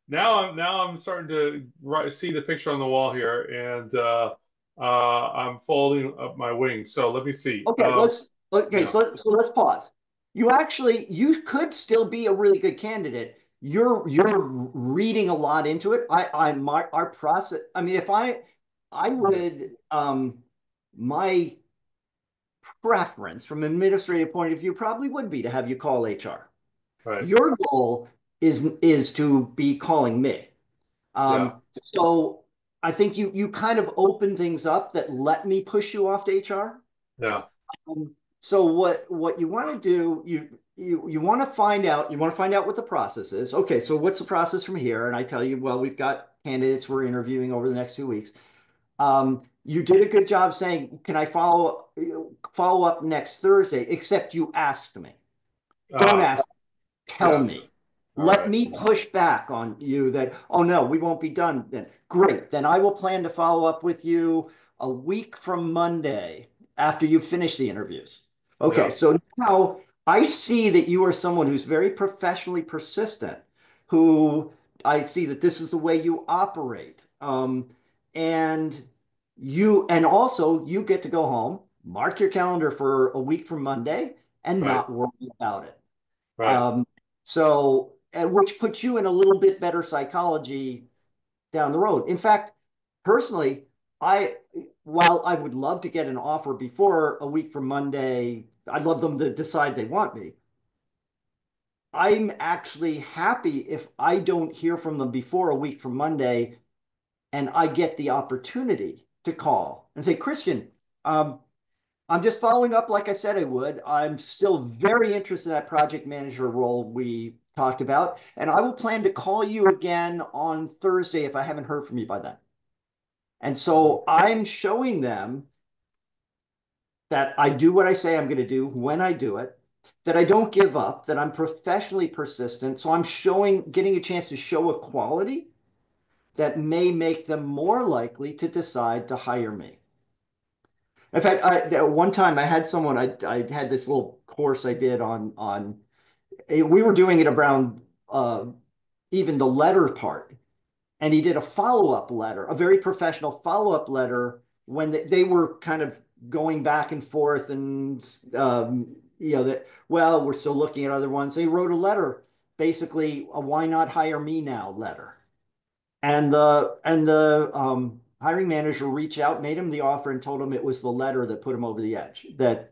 Speaker 4: now I'm starting to see the picture on the wall here, and I'm folding up my wings. So let me see.
Speaker 2: Okay,
Speaker 4: Yeah.
Speaker 2: so let's pause. you could still be a really good candidate. You're reading a lot into it. Our process. I mean, if I would my preference from an administrative point of view probably would be to have you call HR.
Speaker 4: Right.
Speaker 2: Your goal is to be calling me.
Speaker 4: Yeah.
Speaker 2: So I think you kind of open things up that let me push you off to HR.
Speaker 4: Yeah.
Speaker 2: So what you want to do, you want to find out, what the process is. Okay, so what's the process from here? And I tell you, well, we've got candidates we're interviewing over the next 2 weeks. You did a good job saying, can I follow up next Thursday? Except you asked me. Don't ask, tell me.
Speaker 4: Yes. All
Speaker 2: Let
Speaker 4: right.
Speaker 2: me push back on you that, oh no, we won't be done then. Great. Then I will plan to follow up with you a week from Monday after you finish the interviews. Okay,
Speaker 4: Yeah.
Speaker 2: so now I see that you are someone who's very professionally persistent, who I see that this is the way you operate. And and also you get to go home, mark your calendar for a week from Monday, and
Speaker 4: Right.
Speaker 2: not worry about it.
Speaker 4: Right.
Speaker 2: Um, which puts you in a little bit better psychology down the road. In fact, personally, I, while I would love to get an offer before a week from Monday, I'd love them to decide they want me. I'm actually happy if I don't hear from them before a week from Monday and I get the opportunity to call and say, Christian, um, I'm just following up like I said I would. I'm still very interested in that project manager role we talked about, and I will plan to call you again on Thursday if I haven't heard from you by then. And so I'm showing them that I do what I say I'm going to do when I do it, that I don't give up, that I'm professionally persistent. So I'm getting a chance to show a quality that may make them more likely to decide to hire me. In fact, one time I had someone, I had this little course I did on we were doing it around uh, even the letter part. And he did a follow-up letter, a very professional follow-up letter when they were kind of going back and forth and, that, well, we're still looking at other ones. So he wrote a letter, basically a why not hire me now letter. And the hiring manager reached out, made him the offer, and told him it was the letter that put him over the edge. That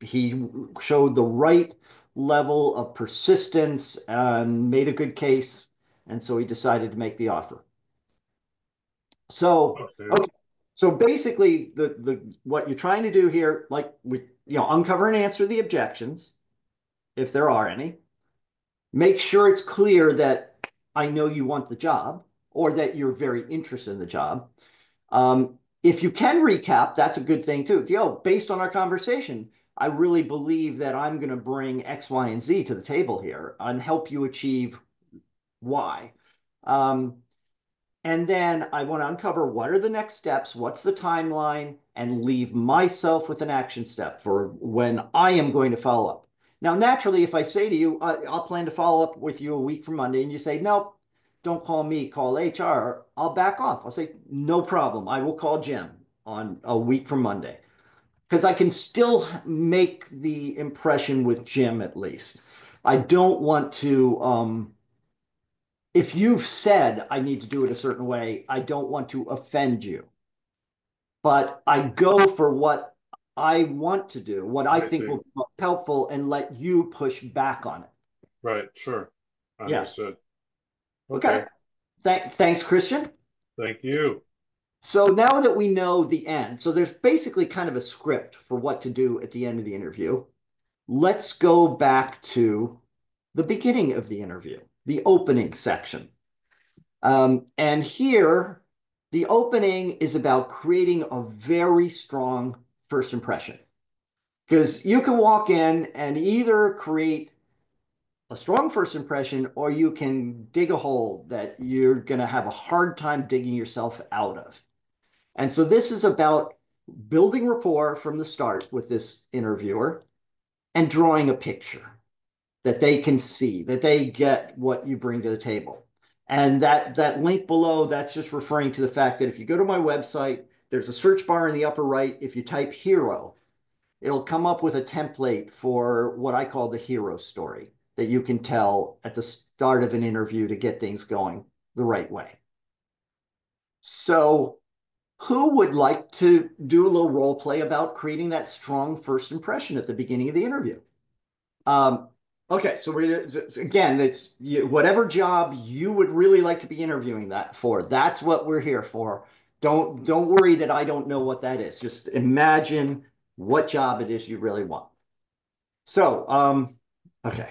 Speaker 2: he showed the right level of persistence and made a good case, and so he decided to make the offer. So
Speaker 4: Okay.
Speaker 2: okay, so basically the what you're trying to do here, like we uncover and answer the objections if there are any. Make sure it's clear that I know you want the job or that you're very interested in the job. If you can recap, that's a good thing too. Based on our conversation, I really believe that I'm going to bring X, Y, and Z to the table here and help you achieve Y. Um, and then I want to uncover what are the next steps, what's the timeline, and leave myself with an action step for when I am going to follow up. Now, naturally, if I say to you, I'll plan to follow up with you a week from Monday, and you say, nope, don't call me, call HR, I'll back off. I'll say, no problem. I will call Jim on a week from Monday because I can still make the impression with Jim at least. I don't want to if you've said I need to do it a certain way, I don't want to offend you. But I go for what I want to do, what I
Speaker 4: I
Speaker 2: think
Speaker 4: see.
Speaker 2: will be helpful, and let you push back on it.
Speaker 4: Right. Sure.
Speaker 2: Yeah.
Speaker 4: Understood.
Speaker 2: Okay.
Speaker 4: Okay.
Speaker 2: Thanks, Christian.
Speaker 4: Thank you.
Speaker 2: So now that we know the end, so there's basically kind of a script for what to do at the end of the interview. Let's go back to the beginning of the interview, the opening section. And here, the opening is about creating a very strong first impression. Because you can walk in and either create a strong first impression or you can dig a hole that you're going to have a hard time digging yourself out of. And so this is about building rapport from the start with this interviewer and drawing a picture that they can see, that they get what you bring to the table. And that link below, that's just referring to the fact that if you go to my website, there's a search bar in the upper right. If you type hero, it'll come up with a template for what I call the hero story that you can tell at the start of an interview to get things going the right way. So, who would like to do a little role play about creating that strong first impression at the beginning of the interview? Okay, so again, it's whatever job you would really like to be interviewing that for. That's what we're here for. Don't worry that I don't know what that is. Just imagine what job it is you really want. So, okay,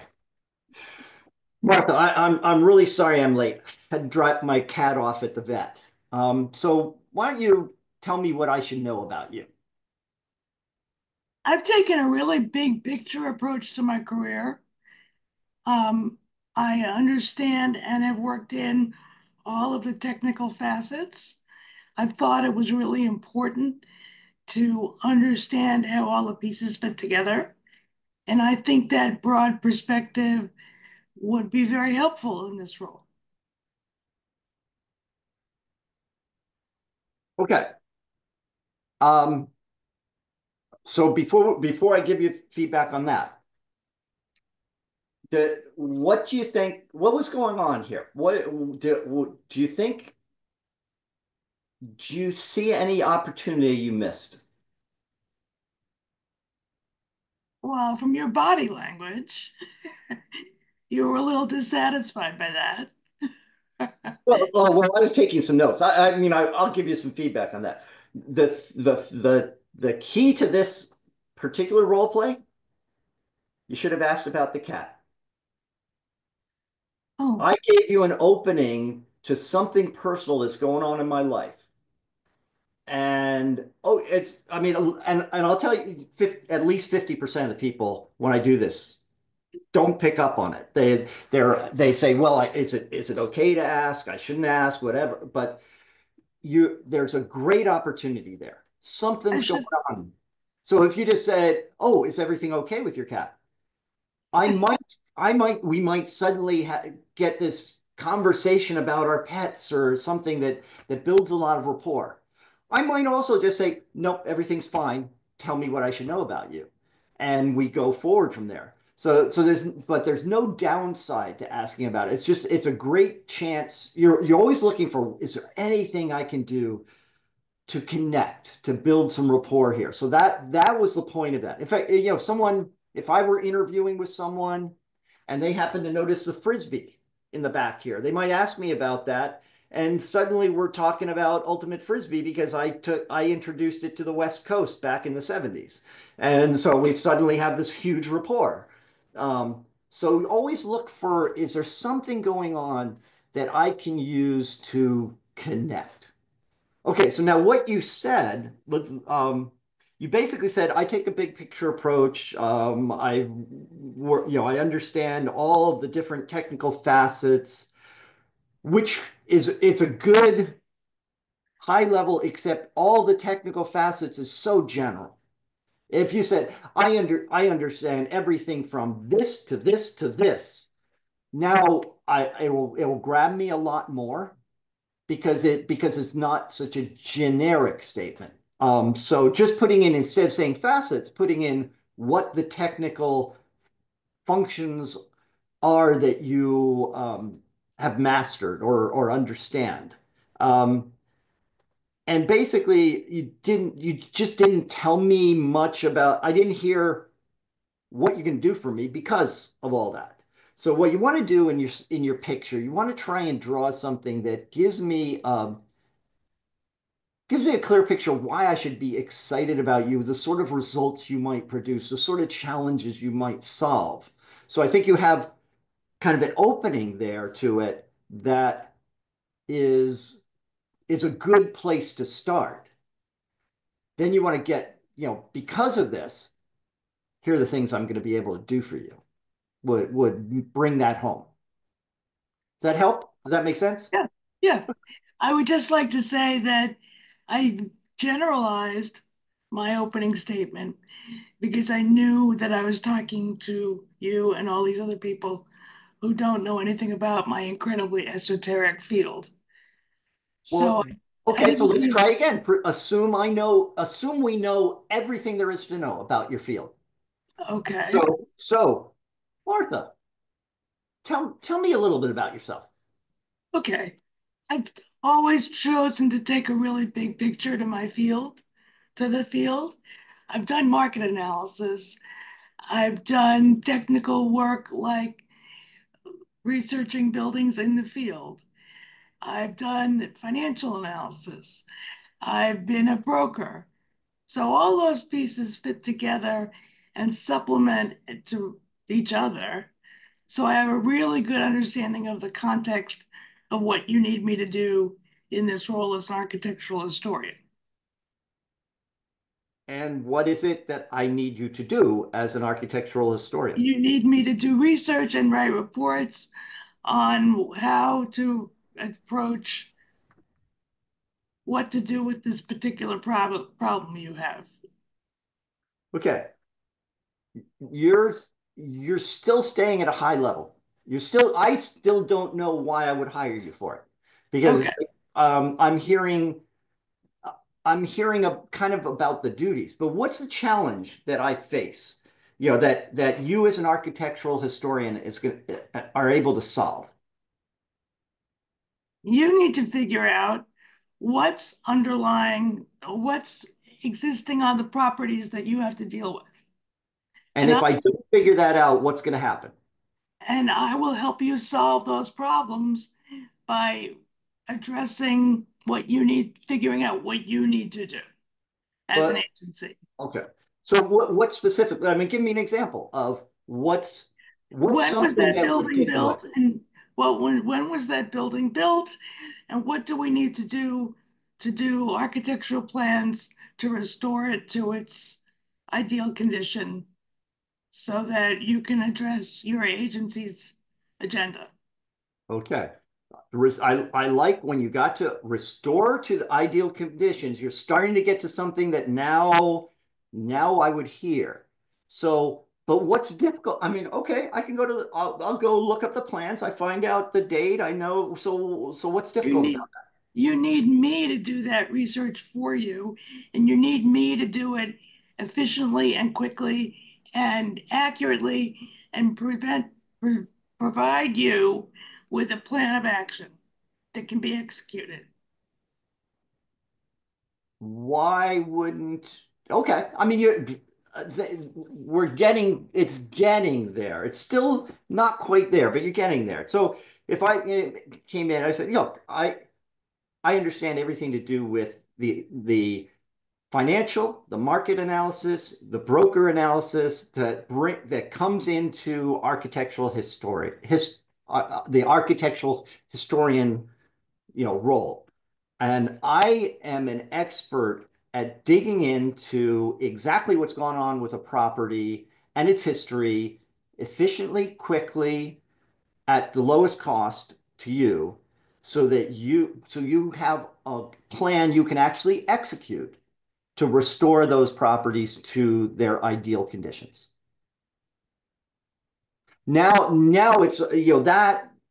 Speaker 2: Martha, I'm really sorry I'm late. I had to drop my cat off at the vet. So why don't you tell me what I should know about you?
Speaker 5: I've taken a really big picture approach to my career. Um, I understand and have worked in all of the technical facets. I've thought it was really important to understand how all the pieces fit together. And I think that broad perspective would be very helpful in this role.
Speaker 2: Okay. So before I give you feedback on that, what do you think? What was going on here? Do you think? Do you see any opportunity you missed?
Speaker 5: Well, from your body language, you were a little dissatisfied by that.
Speaker 2: Well, I was taking some notes. I mean, I'll give you some feedback on that. The key to this particular role play, you should have asked about the cat.
Speaker 5: Oh,
Speaker 2: I gave you an opening to something personal that's going on in my life. And I mean, and I'll tell you, at least 50% of the people when I do this don't pick up on it. They say, well, is it okay to ask? I shouldn't ask, whatever. But there's a great opportunity there.
Speaker 5: I
Speaker 2: Something's going
Speaker 5: should.
Speaker 2: on. So if you just said, oh, is everything okay with your cat? We might suddenly get this conversation about our pets or something that builds a lot of rapport. I might also just say, nope, everything's fine. Tell me what I should know about you. And we go forward from there. So there's no downside to asking about it. It's a great chance. You're always looking for, is there anything I can do to connect, to build some rapport here? So that was the point of that. In fact, if I were interviewing with someone and they happen to notice the frisbee in the back here, they might ask me about that. And suddenly we're talking about ultimate frisbee because I introduced it to the West Coast back in the 70s. And so we suddenly have this huge rapport. So always look for, is there something going on that I can use to connect? Okay, so now what you said was, you basically said, I take a big picture approach. I understand all of the different technical facets, it's a good high level, except all the technical facets is so general. If you said, I understand everything from this to this to this, now it will grab me a lot more because it's not such a generic statement. So just putting in, instead of saying facets, putting in what the technical functions are that you have mastered or understand. Um, and basically, you just didn't tell me much about, I didn't hear what you can do for me because of all that. So what you want to do in your picture, you want to try and draw something that gives me a clear picture of why I should be excited about you, the sort of results you might produce, the sort of challenges you might solve. So I think you have kind of an opening there to it that is a good place to start. Then you want to get, because of this, here are the things I'm going to be able to do for you. Would bring that home. Does that help? Does that make sense?
Speaker 5: Yeah. Yeah. I would just like to say that I generalized my opening statement because I knew that I was talking to you and all these other people who don't know anything about my incredibly esoteric field. So
Speaker 2: Well, Okay, so let's try again. Assume we know everything there is to know about your field.
Speaker 5: Okay.
Speaker 2: So Martha, tell me a little bit about yourself.
Speaker 5: Okay. I've always chosen to take a really big picture to the field. I've done market analysis. I've done technical work like researching buildings in the field. I've done financial analysis. I've been a broker. So all those pieces fit together and supplement to each other. So I have a really good understanding of the context of what you need me to do in this role as an architectural historian.
Speaker 2: And what is it that I need you to do as an architectural historian?
Speaker 5: You need me to do research and write reports on how to approach what to do with this particular problem you have.
Speaker 2: Okay. You're still staying at a high level. I still don't know why I would hire you for it because
Speaker 5: Okay.
Speaker 2: I'm hearing a kind of about the duties, but what's the challenge that I face? That you as an architectural historian are able to solve.
Speaker 5: You need to figure out what's existing on the properties that you have to deal with.
Speaker 2: And
Speaker 5: And
Speaker 2: if I don't figure that out, what's going to happen?
Speaker 5: I will help you solve those problems by figuring out what you need to do as an
Speaker 2: But
Speaker 5: agency.
Speaker 2: okay, so what specifically? I mean, give me an example of what's
Speaker 5: When was
Speaker 2: something
Speaker 5: that
Speaker 2: that would
Speaker 5: building
Speaker 2: take away.
Speaker 5: built? And when was that building built? And what do we need to do architectural plans to restore it to its ideal condition so that you can address your agency's agenda?
Speaker 2: Okay. I like when you got to restore to the ideal conditions. You're starting to get to something that now I would hear. So, but what's difficult? I mean, okay, I can go to I'll go look up the plans. I find out the date. I know. So what's
Speaker 5: You
Speaker 2: difficult
Speaker 5: need
Speaker 2: about that?
Speaker 5: you need me to do that research for you, and you need me to do it efficiently and quickly and accurately and provide you with a plan of action that can be executed.
Speaker 2: Why wouldn't? Okay, I mean, it's getting there. It's still not quite there, but you're getting there. So if I came in, I said, look, I understand everything to do with the financial, the market analysis, the broker analysis that comes into the architectural historian, role. And I am an expert at digging into exactly what's going on with a property and its history efficiently, quickly, at the lowest cost to you, so you have a plan you can actually execute to restore those properties to their ideal conditions. Now it's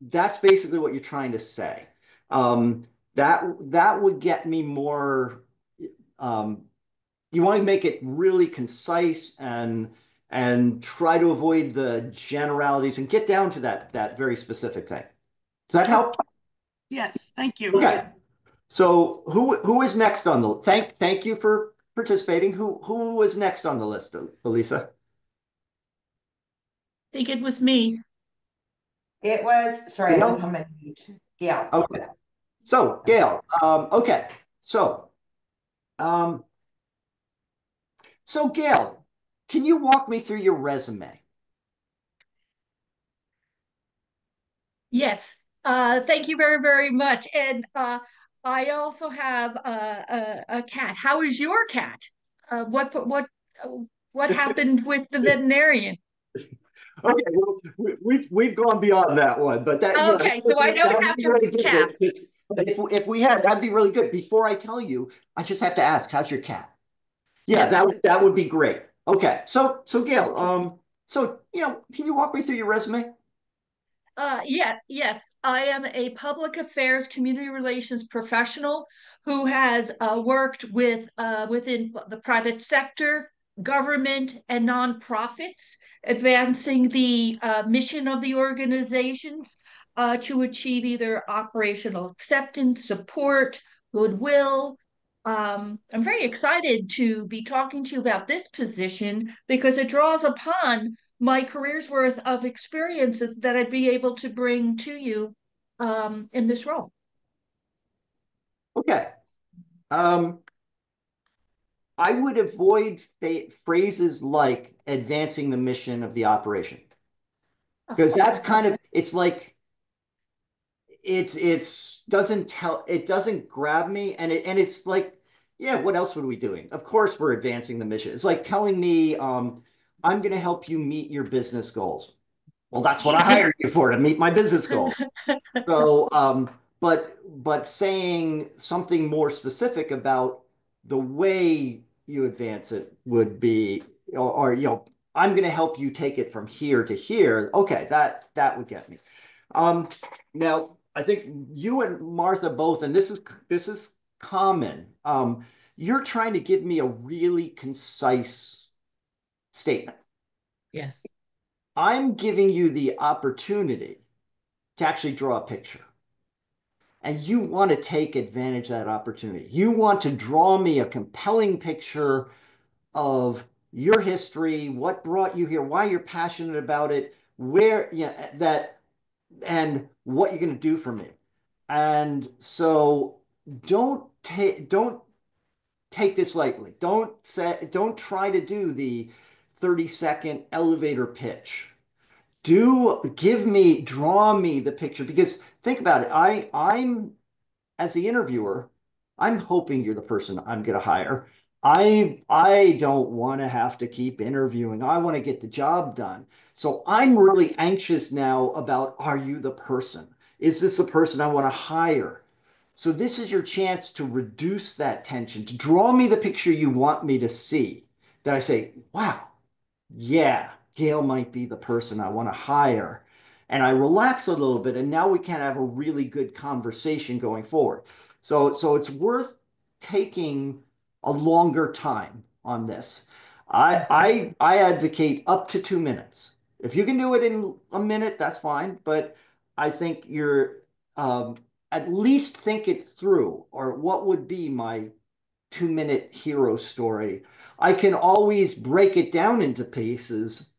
Speaker 2: that's basically what you're trying to say. That would get me more. Um, you want to make it really concise and try to avoid the generalities and get down to that very specific thing. Does that help?
Speaker 5: Yes, thank you.
Speaker 2: Okay. So who is next on the thank you for participating. Who was next on the list, Elisa?
Speaker 6: Think it was me.
Speaker 1: It was, sorry, I was on my mute. Yeah.
Speaker 2: Okay. So Gail, okay. Um, so Gail, can you walk me through your resume?
Speaker 6: Yes. Thank you very, very much. And I also have a cat. How is your cat? What happened with the veterinarian?
Speaker 2: Okay, well, we've gone beyond that one, but
Speaker 6: Okay, so I don't
Speaker 2: that'd
Speaker 6: have
Speaker 2: be
Speaker 6: to
Speaker 2: really good.
Speaker 6: recap.
Speaker 2: If we had, that'd be really good. Before I tell you, I just have to ask, how's your cat? Yeah,
Speaker 6: Yeah.
Speaker 2: that would be great. Okay, so Gail, can you walk me through your resume?
Speaker 6: Yes. I am a public affairs community relations professional who has worked within the private sector, government, and nonprofits, advancing the mission of the organizations to achieve either operational acceptance, support, goodwill. I'm very excited to be talking to you about this position because it draws upon my career's worth of experiences that I'd be able to bring to you in this role.
Speaker 2: Okay. Um, I would avoid phrases like advancing the mission of the operation, because that's kind of, it's like, it doesn't grab me, and it's like, yeah, what else would we doing? Of course we're advancing the mission. It's like telling me I'm going to help you meet your business goals. Well, that's what I hired you for, to meet my business goals. So but saying something more specific about the way you advance it would be, or I'm going to help you take it from here to here. Okay, that would get me. Now, I think you and Martha both, and this is common. You're trying to give me a really concise statement.
Speaker 6: Yes.
Speaker 2: I'm giving you the opportunity to actually draw a picture. And you want to take advantage of that opportunity. You want to draw me a compelling picture of your history, what brought you here, why you're passionate about it, where, yeah, that, and what you're going to do for me. And so don't take this lightly. Don't try to do the 30-second elevator pitch. Draw me the picture, because think about it. I'm as the interviewer, I'm hoping you're the person I'm going to hire. I don't want to have to keep interviewing. I want to get the job done. So I'm really anxious now about, are you the person? Is this the person I want to hire? So this is your chance to reduce that tension, to draw me the picture you want me to see. That I say, wow, yeah, Gail might be the person I want to hire. And I relax a little bit, and now we can have a really good conversation going forward. So it's worth taking a longer time on this. I advocate up to 2 minutes. If you can do it in a minute, that's fine. But I think you're at least think it through, or what would be my 2 minute hero story. I can always break it down into pieces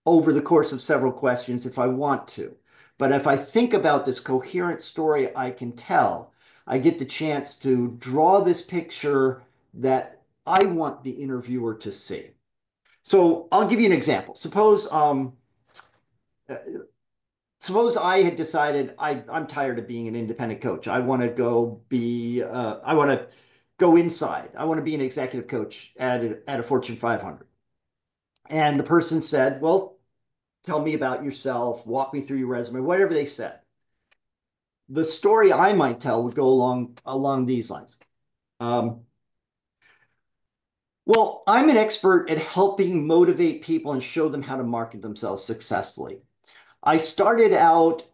Speaker 2: over the course of several questions if I want to. But if I think about this coherent story I can tell, I get the chance to draw this picture that I want the interviewer to see. So I'll give you an example. Suppose I had decided I'm tired of being an independent coach. I want to go inside. I want to be an executive coach at a Fortune 500. And the person said, well, tell me about yourself, walk me through your resume, whatever they said. The story I might tell would go along these lines. Well, I'm an expert at helping motivate people and show them how to market themselves successfully. I started out,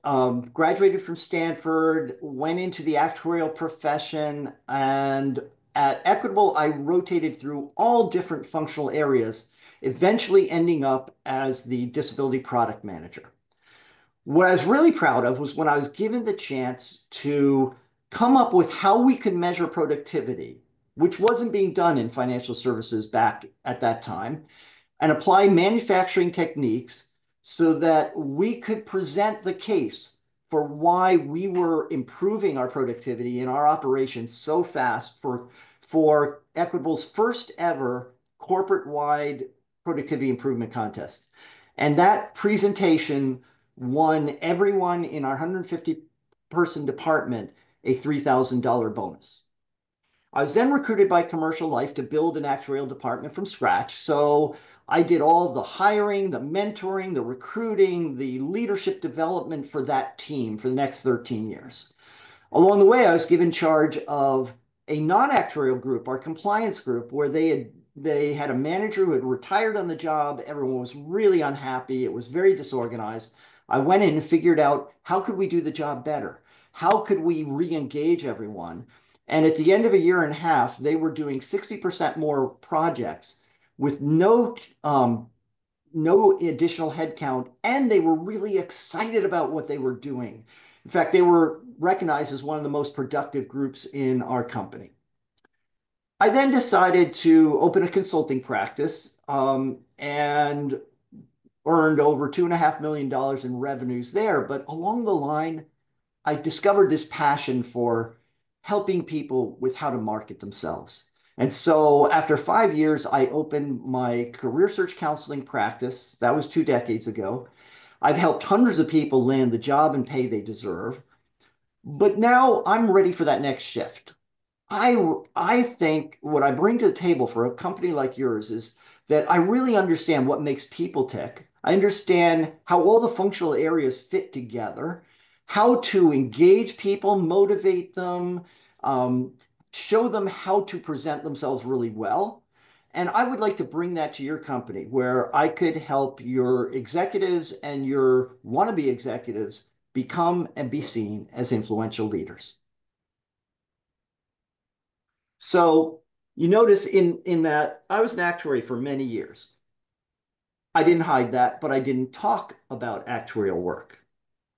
Speaker 2: graduated from Stanford, went into the actuarial profession, and at Equitable, I rotated through all different functional areas, eventually ending up as the disability product manager. What I was really proud of was when I was given the chance to come up with how we could measure productivity, which wasn't being done in financial services back at that time, and apply manufacturing techniques so that we could present the case for why we were improving our productivity in our operations so fast for Equitable's first ever corporate-wide productivity improvement contest. And that presentation won everyone in our 150-person department a $3,000 bonus. I was then recruited by Commercial Life to build an actuarial department from scratch. So I did all of the hiring, the mentoring, the recruiting, the leadership development for that team for the next 13 years. Along the way, I was given charge of a non-actuarial group, our compliance group, where they had a manager who had retired on the job. Everyone was really unhappy. It was very disorganized. I went in and figured out how could we do the job better? How could we re-engage everyone? And at the end of a year and a half, they were doing 60% more projects with no additional headcount, and they were really excited about what they were doing. In fact, they were recognized as one of the most productive groups in our company. I then decided to open a consulting practice and earned over $2.5 million in revenues there. But along the line, I discovered this passion for helping people with how to market themselves. And so after 5 years, I opened my career search counseling practice. That was 2 decades ago. I've helped hundreds of people land the job and pay they deserve. But now I'm ready for that next shift. I think what I bring to the table for a company like yours is that I really understand what makes people tick. I understand how all the functional areas fit together, how to engage people, motivate them, show them how to present themselves really well. And I would like to bring that to your company where I could help your executives and your wannabe executives become and be seen as influential leaders. So you notice in that I was an actuary for many years. I didn't hide that, but I didn't talk about actuarial work.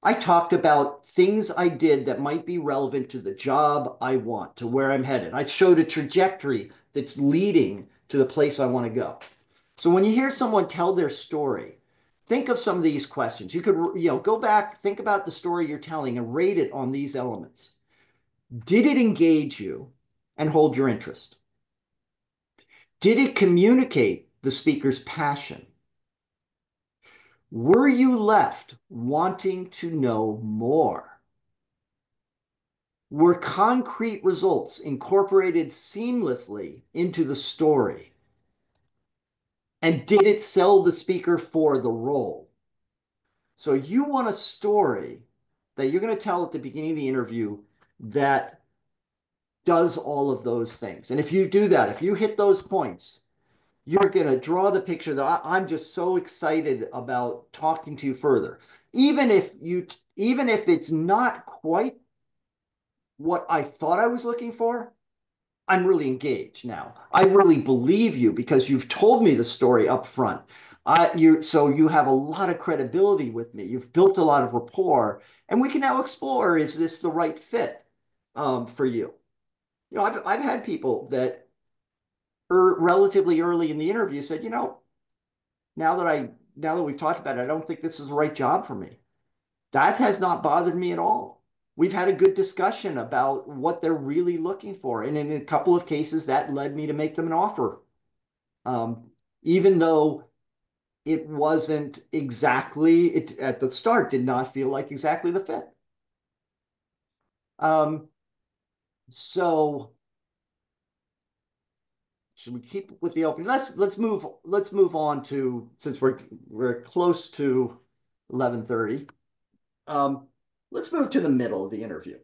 Speaker 2: I talked about things I did that might be relevant to the job I want, to where I'm headed. I showed a trajectory that's leading to the place I want to go. So when you hear someone tell their story, think of some of these questions. You could, go back, think about the story you're telling and rate it on these elements. Did it engage you and hold your interest? Did it communicate the speaker's passion? Were you left wanting to know more? Were concrete results incorporated seamlessly into the story? And did it sell the speaker for the role? So you want a story that you're going to tell at the beginning of the interview that does all of those things. And if you do that, if you hit those points, you're going to draw the picture that I'm just so excited about talking to you further. Even if it's not quite what I thought I was looking for, I'm really engaged now. I really believe you because you've told me the story up front. So you have a lot of credibility with me. You've built a lot of rapport, and we can now explore, is this the right fit for you? I've had people that relatively early in the interview said, now that we've talked about it, I don't think this is the right job for me. That has not bothered me at all. We've had a good discussion about what they're really looking for. And in a couple of cases, that led me to make them an offer. Even though it wasn't exactly, at the start, did not feel like exactly the fit. So should we keep with the opening? Let's move on to, since we're close to 11:30. Let's move to the middle of the interview.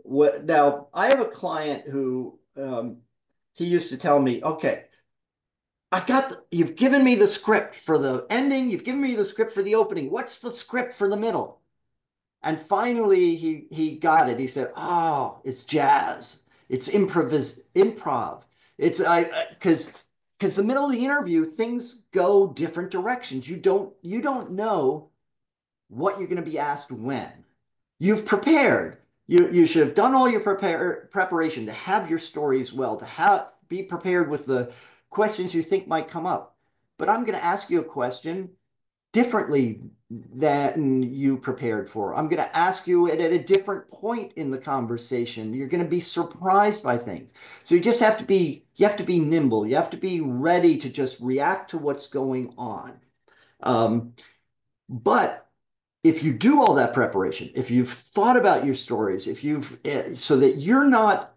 Speaker 2: Now, I have a client who he used to tell me, okay, you've given me the script for the ending, you've given me the script for the opening. What's the script for the middle? And finally, he got it. He said, "Oh, it's jazz. It's improv. It's because the middle of the interview, things go different directions. You don't know what you're going to be asked when. You've prepared. You should have done all your preparation to have your stories well, to be prepared with the questions you think might come up. But I'm going to ask you a question differently than you prepared for. I'm going to ask you at a different point in the conversation. You're going to be surprised by things. So you have to be nimble. You have to be ready to just react to what's going on. But if you do all that preparation, if you've thought about your stories, so that you're not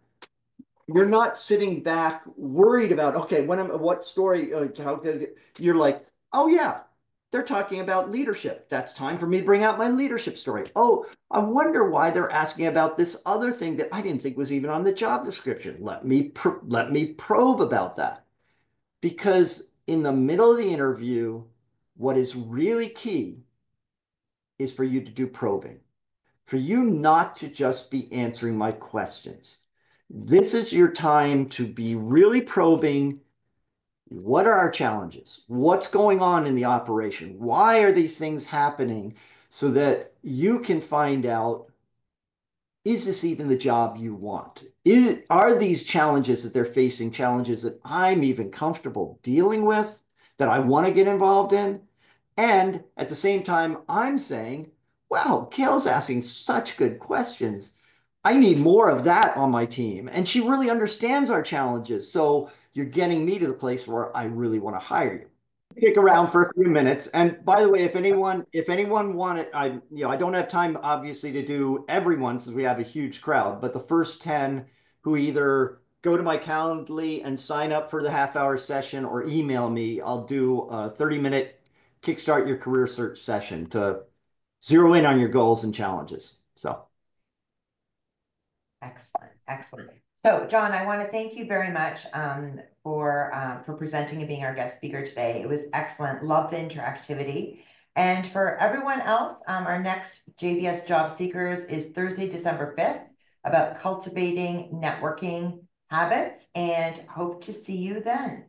Speaker 2: sitting back worried about, okay, what story, how good, you're like, oh yeah, they're talking about leadership. That's time for me to bring out my leadership story. Oh, I wonder why they're asking about this other thing that I didn't think was even on the job description. Let me probe about that. Because in the middle of the interview, what is really key is for you to do probing, for you not to just be answering my questions. This is your time to be really probing. What are our challenges? What's going on in the operation? Why are these things happening? So that you can find out, is this even the job you want? Are these challenges that they're facing challenges that I'm even comfortable dealing with, that I want to get involved in? And at the same time, I'm saying, wow, Kayle's asking such good questions. I need more of that on my team. And she really understands our challenges. So you're getting me to the place where I really want to hire you. Kick around for a few minutes. And by the way, if anyone wanted, I don't have time obviously to do everyone since we have a huge crowd, but the first 10 who either go to my Calendly and sign up for the half-hour session or email me, I'll do a 30-minute kickstart your career search session to zero in on your goals and challenges. So
Speaker 1: excellent, excellent. So, John, I want to thank you very much for presenting and being our guest speaker today. It was excellent. Love the interactivity. And for everyone else, our next JVS Job Seekers is Thursday, December 5th, about cultivating networking habits, and hope to see you then.